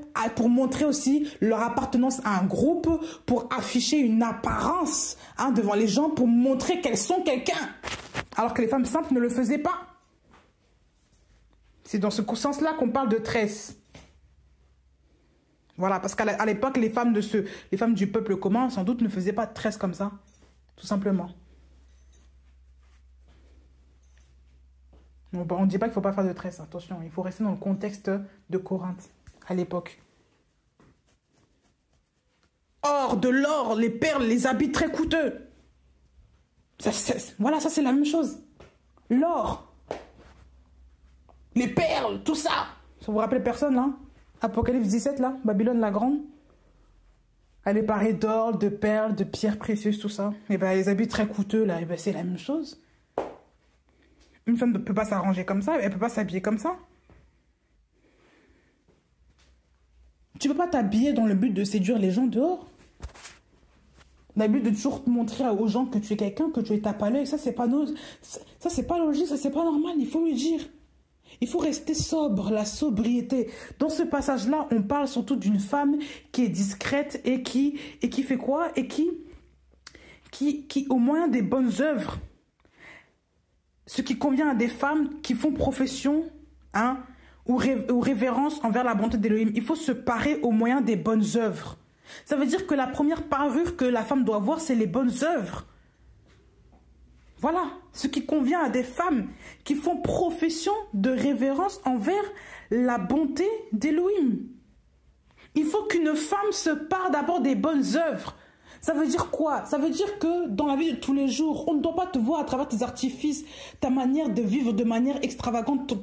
Speaker 1: montrer aussi leur appartenance à un groupe, pour afficher une apparence hein, devant les gens, pour montrer qu'elles sont quelqu'un. Alors que les femmes simples ne le faisaient pas. C'est dans ce sens-là qu'on parle de tresses. Voilà, parce qu'à l'époque, les femmes du peuple commun, sans doute, ne faisaient pas de tresses comme ça. Tout simplement. On ne dit pas qu'il ne faut pas faire de tresses, attention. Il faut rester dans le contexte de Corinthe, à l'époque. Or, de l'or, les perles, les habits très coûteux. Voilà, ça c'est la même chose. L'or. Les perles, tout ça. Ça vous rappelle personne, là? Apocalypse 17, là, Babylone la Grande. Elle est parée d'or, de perles, de pierres précieuses, tout ça. Et bien, les habits très coûteux, là, et ben, c'est la même chose. Une femme ne peut pas s'arranger comme ça, elle ne peut pas s'habiller comme ça. Tu ne peux pas t'habiller dans le but de séduire les gens dehors. Dans le but de toujours te montrer aux gens que tu es quelqu'un, que tu es tape à l'œil. Ça, c'est pas logique, ça, c'est pas normal, il faut lui dire. Il faut rester sobre, la sobriété. Dans ce passage-là, on parle surtout d'une femme qui est discrète et qui fait quoi? Et qui, au moyen des bonnes œuvres, ce qui convient à des femmes qui font profession hein, ou révérence envers la bonté d'Élohim. Il faut se parer au moyen des bonnes œuvres. Ça veut dire que la première parure que la femme doit avoir, c'est les bonnes œuvres. Voilà, ce qui convient à des femmes qui font profession de révérence envers la bonté d'Élohim. Il faut qu'une femme se pare d'abord des bonnes œuvres. Ça veut dire quoi? Ça veut dire que dans la vie de tous les jours, on ne doit pas te voir à travers tes artifices, ta manière de vivre de manière extravagante,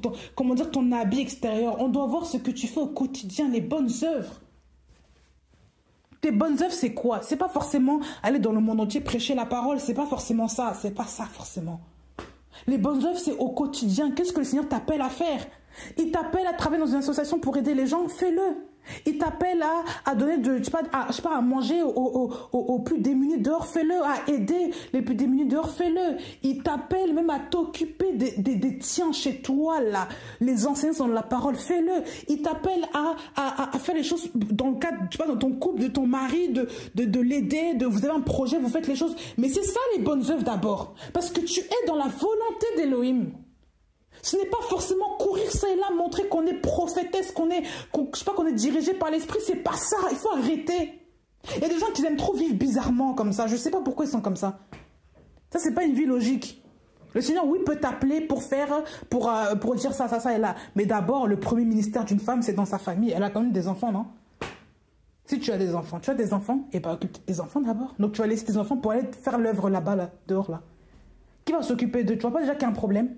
Speaker 1: ton habit extérieur. On doit voir ce que tu fais au quotidien, les bonnes œuvres. Tes bonnes œuvres, c'est quoi? C'est pas forcément aller dans le monde entier prêcher la parole. C'est pas forcément ça. C'est pas ça forcément. Les bonnes œuvres, c'est au quotidien. Qu'est-ce que le Seigneur t'appelle à faire? Il t'appelle à travailler dans une association pour aider les gens. Fais-le. Il t'appelle à donner à manger aux plus démunis dehors. Fais-le. À aider les plus démunis dehors. Fais-le. Il t'appelle même à t'occuper des tiens chez toi là. Les enseignants de la parole. Fais-le. Il t'appelle à faire les choses dans le cadre, dans ton couple, de ton mari, de l'aider. Vous avez un projet, vous faites les choses. Mais c'est ça les bonnes œuvres d'abord. Parce que tu es dans la volonté d'Élohim. Ce n'est pas forcément courir ça et là, montrer qu'on est prophétesse, qu'on est dirigé par l'esprit. C'est pas ça. Il faut arrêter. Il y a des gens qui aiment trop vivre bizarrement comme ça. Je ne sais pas pourquoi ils sont comme ça. Ça, c'est pas une vie logique. Le Seigneur, oui, peut t'appeler pour dire ça et là. Mais d'abord, le premier ministère d'une femme, c'est dans sa famille. Elle a quand même des enfants, non? Si tu as des enfants, et bah occupe tes enfants d'abord. Donc tu vas laisser tes enfants pour aller faire l'œuvre là-bas, là, dehors, là. Qui va s'occuper d'eux? Tu vois pas déjà qu'il y a un problème?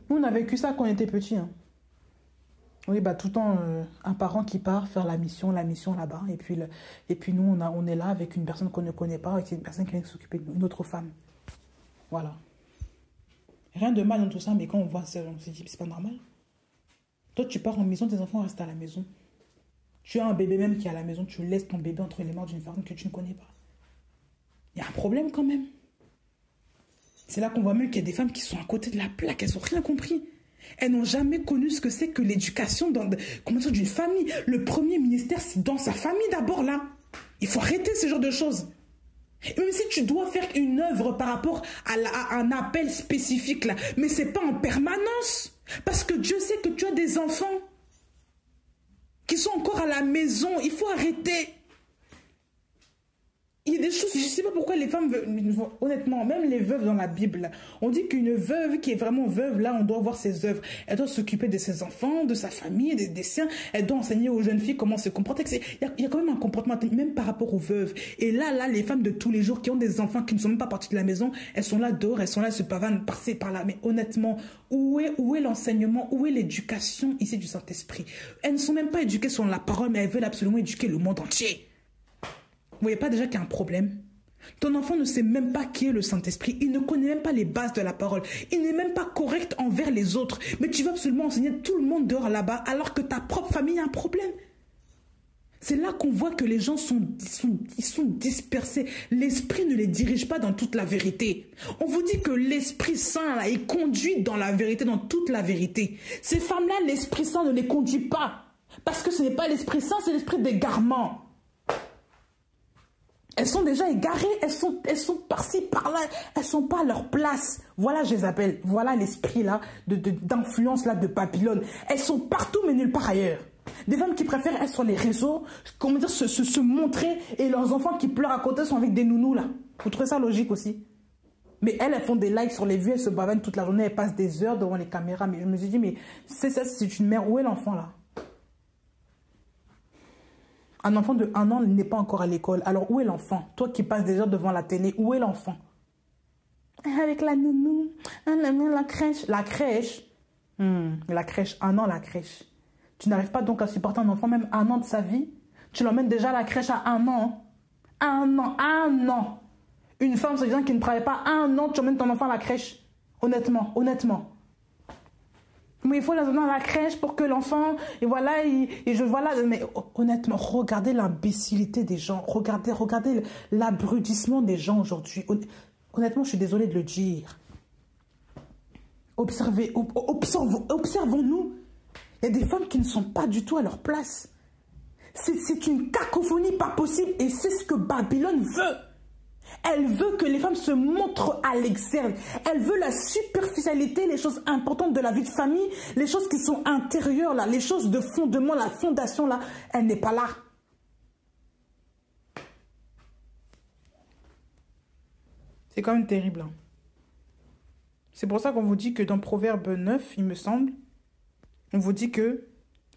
Speaker 1: Nous, on a vécu ça quand on était petits. Hein. Oui, bah, tout le temps, un parent qui part faire la mission là-bas. Et puis nous, on est là avec une personne qu'on ne connaît pas, avec une personne qui vient s'occuper de nous, une autre femme. Voilà. Rien de mal dans tout ça, mais quand on voit ça, on se dit, c'est pas normal. Toi, tu pars en maison, tes enfants restent à la maison. Tu as un bébé même qui est à la maison, tu laisses ton bébé entre les mains d'une femme que tu ne connais pas. Il y a un problème quand même. C'est là qu'on voit même qu'il y a des femmes qui sont à côté de la plaque. Elles n'ont rien compris. Elles n'ont jamais connu ce que c'est que l'éducation d'une famille. Le premier ministère, c'est dans sa famille d'abord, là. Il faut arrêter ce genre de choses. Et même si tu dois faire une œuvre par rapport à un appel spécifique, là, mais ce n'est pas en permanence. Parce que Dieu sait que tu as des enfants qui sont encore à la maison. Il faut arrêter. Il y a des choses, je ne sais pas pourquoi les femmes, honnêtement, même les veuves dans la Bible, on dit qu'une veuve qui est vraiment veuve, là, on doit voir ses œuvres. Elle doit s'occuper de ses enfants, de sa famille, des siens. Elle doit enseigner aux jeunes filles comment se comporter. Il y a quand même un comportement, même par rapport aux veuves. Et là, les femmes de tous les jours qui ont des enfants qui ne sont même pas parties de la maison, elles sont là dehors, elles sont là, elles se pavanent par-ci, par-là. Mais honnêtement, où est l'enseignement, où est l'éducation ici du Saint-Esprit? Elles ne sont même pas éduquées sur la parole, mais elles veulent absolument éduquer le monde entier. Vous voyez pas déjà qu'il y a un problème? Ton enfant ne sait même pas qui est le Saint-Esprit. Il ne connaît même pas les bases de la parole. Il n'est même pas correct envers les autres. Mais tu veux absolument enseigner tout le monde dehors là-bas alors que ta propre famille a un problème. C'est là qu'on voit que les gens sont dispersés. L'esprit ne les dirige pas dans toute la vérité. On vous dit que l'Esprit Saint là, est conduit dans la vérité, dans toute la vérité. Ces femmes-là, l'Esprit Saint ne les conduit pas. Parce que ce n'est pas l'Esprit Saint, c'est l'esprit d'égarement. Elles sont déjà égarées, elles sont par-ci, par-là, elles ne sont pas à leur place. Voilà Jézabel, voilà l'esprit là, d'influence là de Babylone. Elles sont partout mais nulle part ailleurs. Des femmes qui préfèrent être sur les réseaux, comment dire, se montrer, et leurs enfants qui pleurent à côté sont avec des nounous là. Vous trouvez ça logique aussi? Mais elles font des likes sur les vues, elles se bavanent toute la journée, elles passent des heures devant les caméras. Mais je me suis dit, mais c'est ça, c'est une mère, où est l'enfant là? Un enfant de 1 an n'est pas encore à l'école. Alors, où est l'enfant? Toi qui passes déjà devant la télé, où est l'enfant? Avec la nounou, la crèche. La crèche? La crèche, 1 an, la crèche. Tu n'arrives pas donc à supporter un enfant, même 1 an de sa vie? Tu l'emmènes déjà à la crèche à 1 an. 1 an, 1 an. Une femme, c'est quelqu'un qui ne travaille pas 1 an, tu emmènes ton enfant à la crèche. Honnêtement, honnêtement. Mais il faut l'amener à la crèche pour que l'enfant, et voilà, mais honnêtement, regardez l'imbécilité des gens, regardez l'abrutissement des gens aujourd'hui. Honnêtement, je suis désolée de le dire. Observons-nous. Il y a des femmes qui ne sont pas du tout à leur place. C'est une cacophonie pas possible, et c'est ce que Babylone veut. Elle veut que les femmes se montrent à l'externe. Elle veut la superficialité, les choses importantes de la vie de famille, les choses qui sont intérieures, là, les choses de fondement, la fondation, là, elle n'est pas là. C'est quand même terrible. Hein. C'est pour ça qu'on vous dit que dans Proverbe 9, il me semble, on vous dit que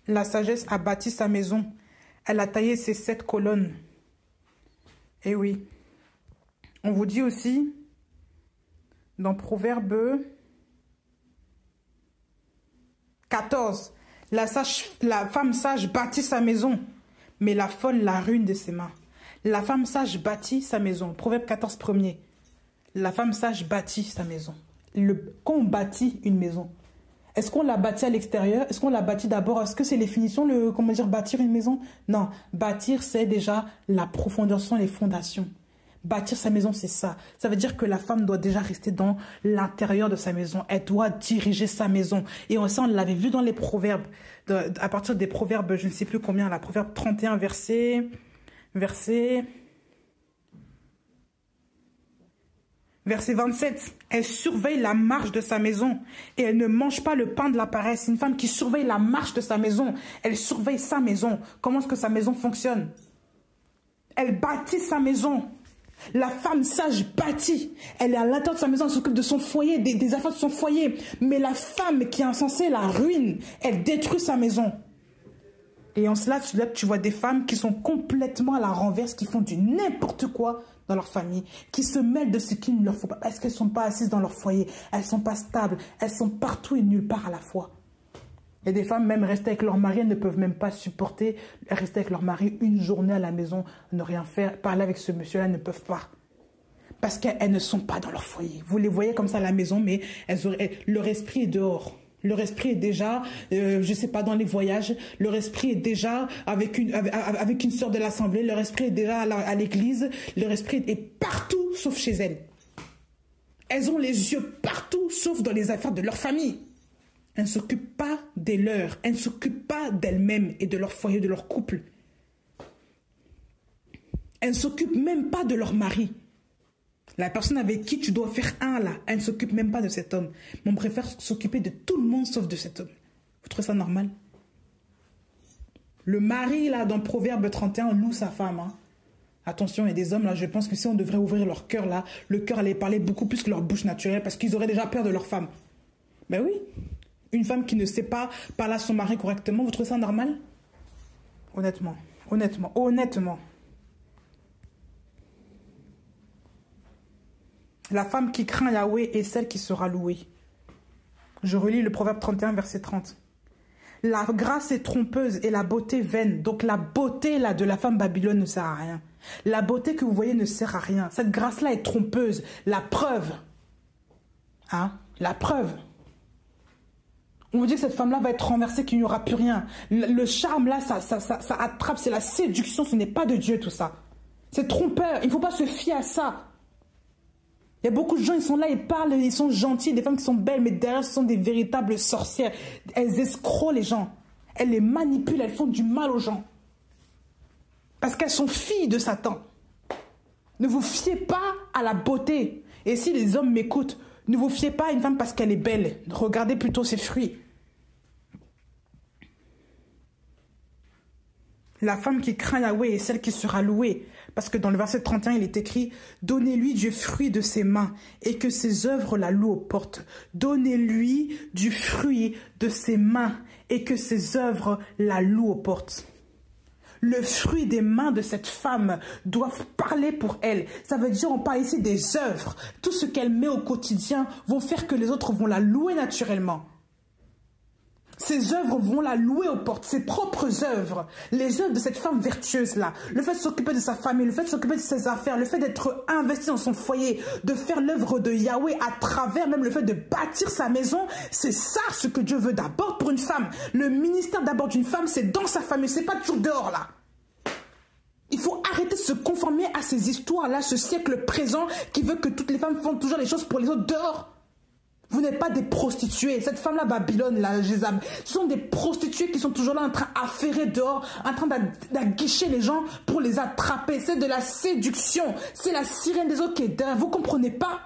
Speaker 1: la sagesse a bâti sa maison. Elle a taillé ses 7 colonnes. Eh oui. On vous dit aussi, dans Proverbe 14, la femme sage bâtit sa maison, mais la folle la ruine de ses mains. La femme sage bâtit sa maison. Proverbe 14, premier. La femme sage bâtit sa maison. Quand on bâtit une maison, est-ce qu'on la bâtit à l'extérieur? Est-ce qu'on la bâtit d'abord? Est-ce que c'est les finitions, comment dire, bâtir une maison? Non, bâtir, c'est déjà la profondeur, ce sont les fondations. Bâtir sa maison, c'est ça. Ça veut dire que la femme doit déjà rester dans l'intérieur de sa maison. Elle doit diriger sa maison. Et ça, on l'avait vu dans les proverbes. À partir des proverbes, je ne sais plus combien, la proverbe 31, verset 27. Elle surveille la marche de sa maison et elle ne mange pas le pain de la paresse. C'est une femme qui surveille la marche de sa maison. Elle surveille sa maison. Comment est-ce que sa maison fonctionne? Elle bâtit sa maison. La femme sage bâtit. Elle est à l'intérieur de sa maison, elle s'occupe de son foyer, des affaires de son foyer. Mais la femme qui est insensée la ruine. Elle détruit sa maison. Et en cela, tu vois des femmes qui sont complètement à la renverse, qui font du n'importe quoi dans leur famille, qui se mêlent de ce qu'il ne leur faut pas, parce qu'elles ne sont pas assises dans leur foyer, elles ne sont pas stables, elles sont partout et nulle part à la fois. Il y a des femmes, même rester avec leur mari, elles ne peuvent même pas supporter rester avec leur mari une journée à la maison, ne rien faire, parler avec ce monsieur-là, elles ne peuvent pas. Parce qu'elles ne sont pas dans leur foyer. Vous les voyez comme ça à la maison, mais leur esprit est dehors. Leur esprit est déjà, je ne sais pas, dans les voyages. Leur esprit est déjà avec une sœur de l'assemblée. Leur esprit est déjà à l'église. Leur esprit est partout, sauf chez elles. Elles ont les yeux partout, sauf dans les affaires de leur famille. Elles ne s'occupent pas des leurs. Elles ne s'occupent pas d'elles-mêmes et de leur foyer, de leur couple. Elles ne s'occupent même pas de leur mari. La personne avec qui tu dois faire un là, elle ne s'occupe même pas de cet homme. Mais on préfère s'occuper de tout le monde sauf de cet homme. Vous trouvez ça normal? Le mari là, dans Proverbe 31, loue sa femme. Hein. Attention, il y a des hommes là, je pense que si on devrait ouvrir leur cœur là, le cœur allait parler beaucoup plus que leur bouche naturelle parce qu'ils auraient déjà peur de leur femme. Ben oui. Une femme qui ne sait pas parler à son mari correctement, vous trouvez ça normal? Honnêtement, honnêtement, honnêtement. La femme qui craint Yahweh est celle qui sera louée. Je relis le Proverbe 31, verset 30. La grâce est trompeuse et la beauté vaine. Donc la beauté là de la femme Babylone ne sert à rien. La beauté que vous voyez ne sert à rien. Cette grâce-là est trompeuse. La preuve. Hein? La preuve. On vous dit que cette femme-là va être renversée, qu'il n'y aura plus rien. Le charme là, ça attrape, c'est la séduction, ce n'est pas de Dieu tout ça. C'est trompeur, il ne faut pas se fier à ça. Il y a beaucoup de gens, ils sont là, ils parlent, ils sont gentils, des femmes qui sont belles, mais derrière, ce sont des véritables sorcières. Elles escroquent les gens. Elles les manipulent, elles font du mal aux gens. Parce qu'elles sont filles de Satan. Ne vous fiez pas à la beauté. Et si les hommes m'écoutent, ne vous fiez pas à une femme parce qu'elle est belle. Regardez plutôt ses fruits. La femme qui craint Yahweh est celle qui sera louée. Parce que dans le verset 31, il est écrit « Donnez-lui du fruit de ses mains et que ses œuvres la louent aux portes. Donnez-lui du fruit de ses mains et que ses œuvres la louent aux portes. » Le fruit des mains de cette femme doivent parler pour elle. Ça veut dire, on parle ici des œuvres. Tout ce qu'elle met au quotidien vont faire que les autres vont la louer naturellement. Ses œuvres vont la louer aux portes, ses propres œuvres. Les œuvres de cette femme vertueuse-là. Le fait de s'occuper de sa famille, le fait de s'occuper de ses affaires, le fait d'être investi dans son foyer, de faire l'œuvre de Yahweh à travers même le fait de bâtir sa maison, c'est ça ce que Dieu veut d'abord pour une femme. Le ministère d'abord d'une femme, c'est dans sa famille, c'est pas toujours dehors là. Il faut arrêter de se conformer à ces histoires-là, ce siècle présent qui veut que toutes les femmes font toujours les choses pour les autres dehors. Vous n'êtes pas des prostituées. Cette femme-là, Babylone, là, Jézab, ce sont des prostituées qui sont toujours là en train d'affairer dehors, en train d'aguicher les gens pour les attraper. C'est de la séduction. C'est la sirène des autres qui est derrière. Vous comprenez pas?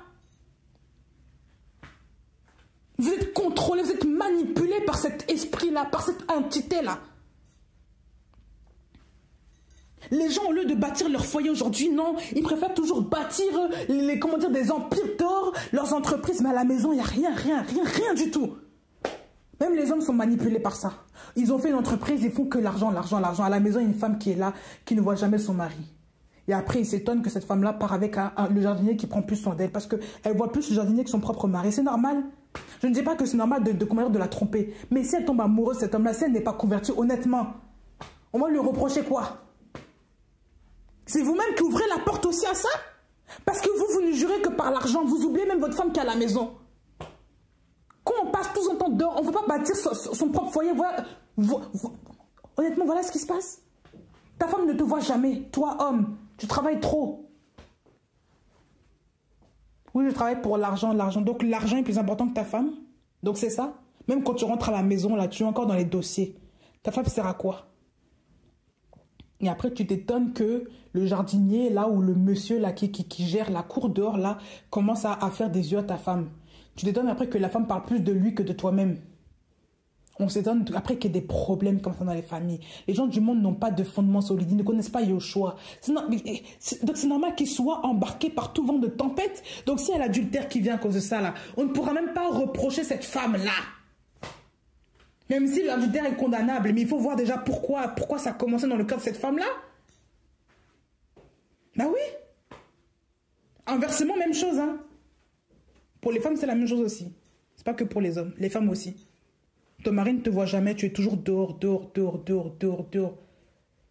Speaker 1: Vous êtes contrôlé, vous êtes manipulé par cet esprit-là, par cette entité-là. Les gens, au lieu de bâtir leur foyer aujourd'hui, non, ils préfèrent toujours bâtir comment dire, des empires d'or, leurs entreprises, mais à la maison, il n'y a rien du tout. Même les hommes sont manipulés par ça. Ils ont fait une entreprise, ils font que l'argent. À la maison, il y a une femme qui est là, qui ne voit jamais son mari. Et après, ils s'étonnent que cette femme-là part avec le jardinier qui prend plus soin d'elle, parce qu'elle voit plus le jardinier que son propre mari. C'est normal. Je ne dis pas que c'est normal de la tromper. Mais si elle tombe amoureuse, cet homme-là, si elle n'est pas convertie, honnêtement, on va lui reprocher quoi? C'est vous-même qui ouvrez la porte aussi à ça. Parce que vous ne jurez que par l'argent. Vous oubliez même votre femme qui est à la maison. Quand on passe tout son temps dehors, on ne veut pas bâtir son propre foyer. Voilà, honnêtement, voilà ce qui se passe. Ta femme ne te voit jamais. Toi, homme, tu travailles trop. Oui, je travaille pour l'argent. Donc l'argent est plus important que ta femme. Donc c'est ça. Même quand tu rentres à la maison, là, tu es encore dans les dossiers. Ta femme sert à quoi? Et après, tu t'étonnes que le jardinier, là, ou le monsieur là, qui gère la cour dehors, là, commence à faire des yeux à ta femme. Tu t'étonnes après que la femme parle plus de lui que de toi-même. On s'étonne après qu'il y ait des problèmes comme ça dans les familles. Les gens du monde n'ont pas de fondement solide, ils ne connaissent pas Yoshua. Donc c'est normal qu'ils soient embarqués par tout vent de tempête. Donc s'il y a l'adultère qui vient à cause de ça, là, on ne pourra même pas reprocher cette femme-là. Même si l'adultère est condamnable, mais il faut voir déjà pourquoi ça a commencé dans le cas de cette femme-là. Ben oui. Inversement, même chose. Hein. Pour les femmes, c'est la même chose aussi. C'est pas que pour les hommes, les femmes aussi. Ton mari ne te voit jamais, tu es toujours dehors.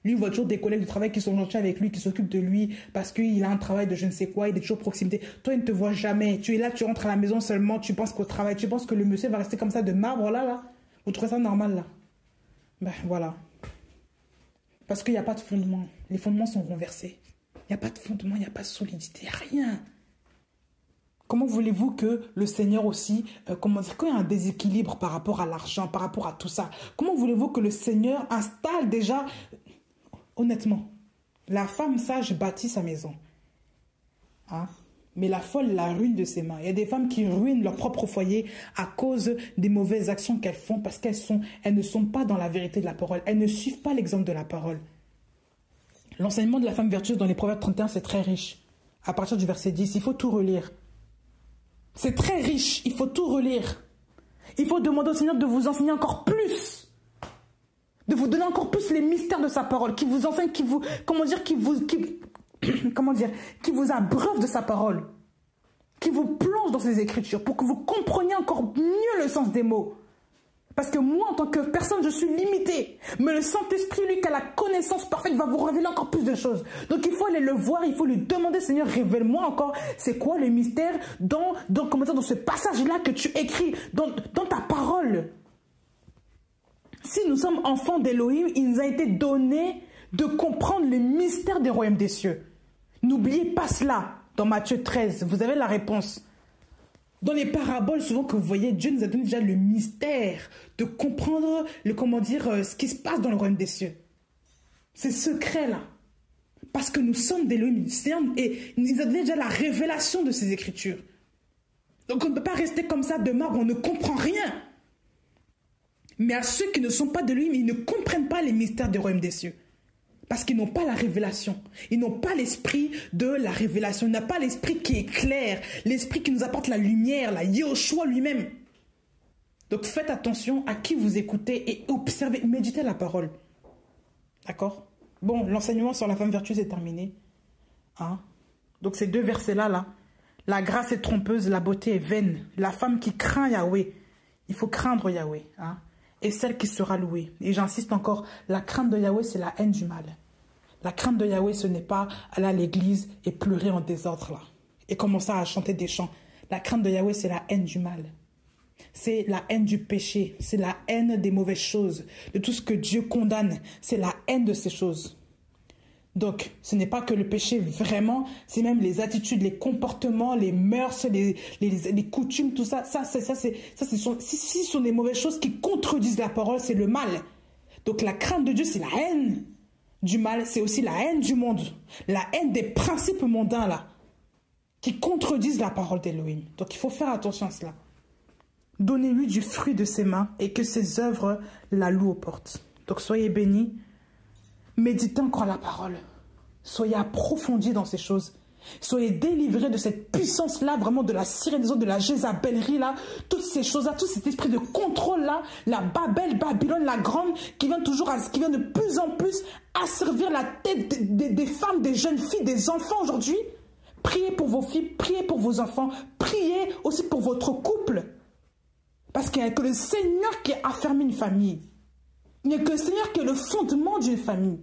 Speaker 1: Lui, il voit toujours des collègues de travail qui sont gentils avec lui, qui s'occupent de lui, parce qu'il a un travail de je ne sais quoi, il est toujours proximité. Toi, il ne te voit jamais. Tu es là, tu rentres à la maison seulement, tu penses qu'au travail, tu penses que le monsieur va rester comme ça de marbre, là. Vous trouvez ça normal, là? Ben, voilà. Parce qu'il n'y a pas de fondement. Les fondements sont renversés. Il n'y a pas de fondement, il n'y a pas de solidité, rien. Comment voulez-vous que le Seigneur aussi, quand il y a un déséquilibre par rapport à l'argent, par rapport à tout ça, comment voulez-vous que le Seigneur installe déjà, honnêtement, la femme sage bâtit sa maison. Hein? Mais la folle la ruine de ses mains. Il y a des femmes qui ruinent leur propre foyer à cause des mauvaises actions qu'elles font parce qu'elles ne sont pas dans la vérité de la parole. Elles ne suivent pas l'exemple de la parole. L'enseignement de la femme vertueuse dans les Proverbes 31, c'est très riche. À partir du verset 10, il faut tout relire. C'est très riche, il faut tout relire. Il faut demander au Seigneur de vous enseigner encore plus. De vous donner encore plus les mystères de sa parole, qui vous enseigne, qui vous abreuve de sa parole, qui vous plonge dans ses écritures pour que vous compreniez encore mieux le sens des mots. Parce que moi, en tant que personne, je suis limitée. Mais le Saint-Esprit, lui, qui a la connaissance parfaite, va vous révéler encore plus de choses. Donc, il faut aller le voir, il faut lui demander, Seigneur, révèle-moi encore, c'est quoi le mystère dans ce passage-là que tu écris, dans ta parole. Si nous sommes enfants d'Élohim, il nous a été donné de comprendre le mystère des royaumes des cieux. N'oubliez pas cela. Dans Matthieu 13, vous avez la réponse. Dans les paraboles, souvent que vous voyez, Dieu nous a donné déjà le mystère de comprendre ce qui se passe dans le royaume des cieux. C'est secret là. Parce que nous sommes d'Élohim. Et il nous a donné déjà la révélation de ces écritures. Donc on ne peut pas rester comme ça de marbre, on ne comprend rien. Mais à ceux qui ne sont pas d'Élohim, ils ne comprennent pas les mystères du royaume des cieux. Parce qu'ils n'ont pas la révélation. Ils n'ont pas l'esprit de la révélation. Ils n'ont pas l'esprit qui est clair. L'esprit qui nous apporte la lumière, la Yahushua lui-même. Donc faites attention à qui vous écoutez et observez, méditez la parole. D'accord? Bon, l'enseignement sur la femme vertueuse est terminé. Hein? Donc ces deux versets-là, là. La grâce est trompeuse, la beauté est vaine. La femme qui craint Yahweh. Il faut craindre Yahweh. Hein? Et celle qui sera louée. Et j'insiste encore, la crainte de Yahweh, c'est la haine du mal. La crainte de Yahweh, ce n'est pas aller à l'église et pleurer en désordre là. Et commencer à chanter des chants. La crainte de Yahweh, c'est la haine du mal. C'est la haine du péché. C'est la haine des mauvaises choses. De tout ce que Dieu condamne. C'est la haine de ces choses. Donc, ce n'est pas que le péché vraiment, c'est même les attitudes, les comportements, les mœurs, les coutumes, tout ça. Ce sont des mauvaises choses qui contredisent la parole, c'est le mal. Donc, la crainte de Dieu, c'est la haine du mal, c'est aussi la haine du monde. La haine des principes mondains, là, qui contredisent la parole d'Élohim. Donc, il faut faire attention à cela. Donnez-lui du fruit de ses mains et que ses œuvres la louent aux portes. Donc, soyez bénis. Méditez encore la parole. Soyez approfondis dans ces choses. Soyez délivrés de cette puissance-là, vraiment de la cyrénisation, de la jézabellerie, là, toutes ces choses-là, tout cet esprit de contrôle-là, la Babylone, la grande, qui vient de plus en plus asservir la tête des femmes, des jeunes filles, des enfants aujourd'hui. Priez pour vos filles, priez pour vos enfants, priez aussi pour votre couple. Parce qu'il n'y a que le Seigneur qui affermit une famille. Il n'y a que le Seigneur qui est le fondement d'une famille.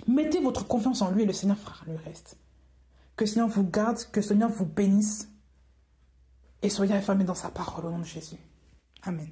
Speaker 1: Mettez votre confiance en lui et le Seigneur fera le reste. Que le Seigneur vous garde, que le Seigneur vous bénisse et soyez affirmés dans sa parole au nom de Jésus. Amen.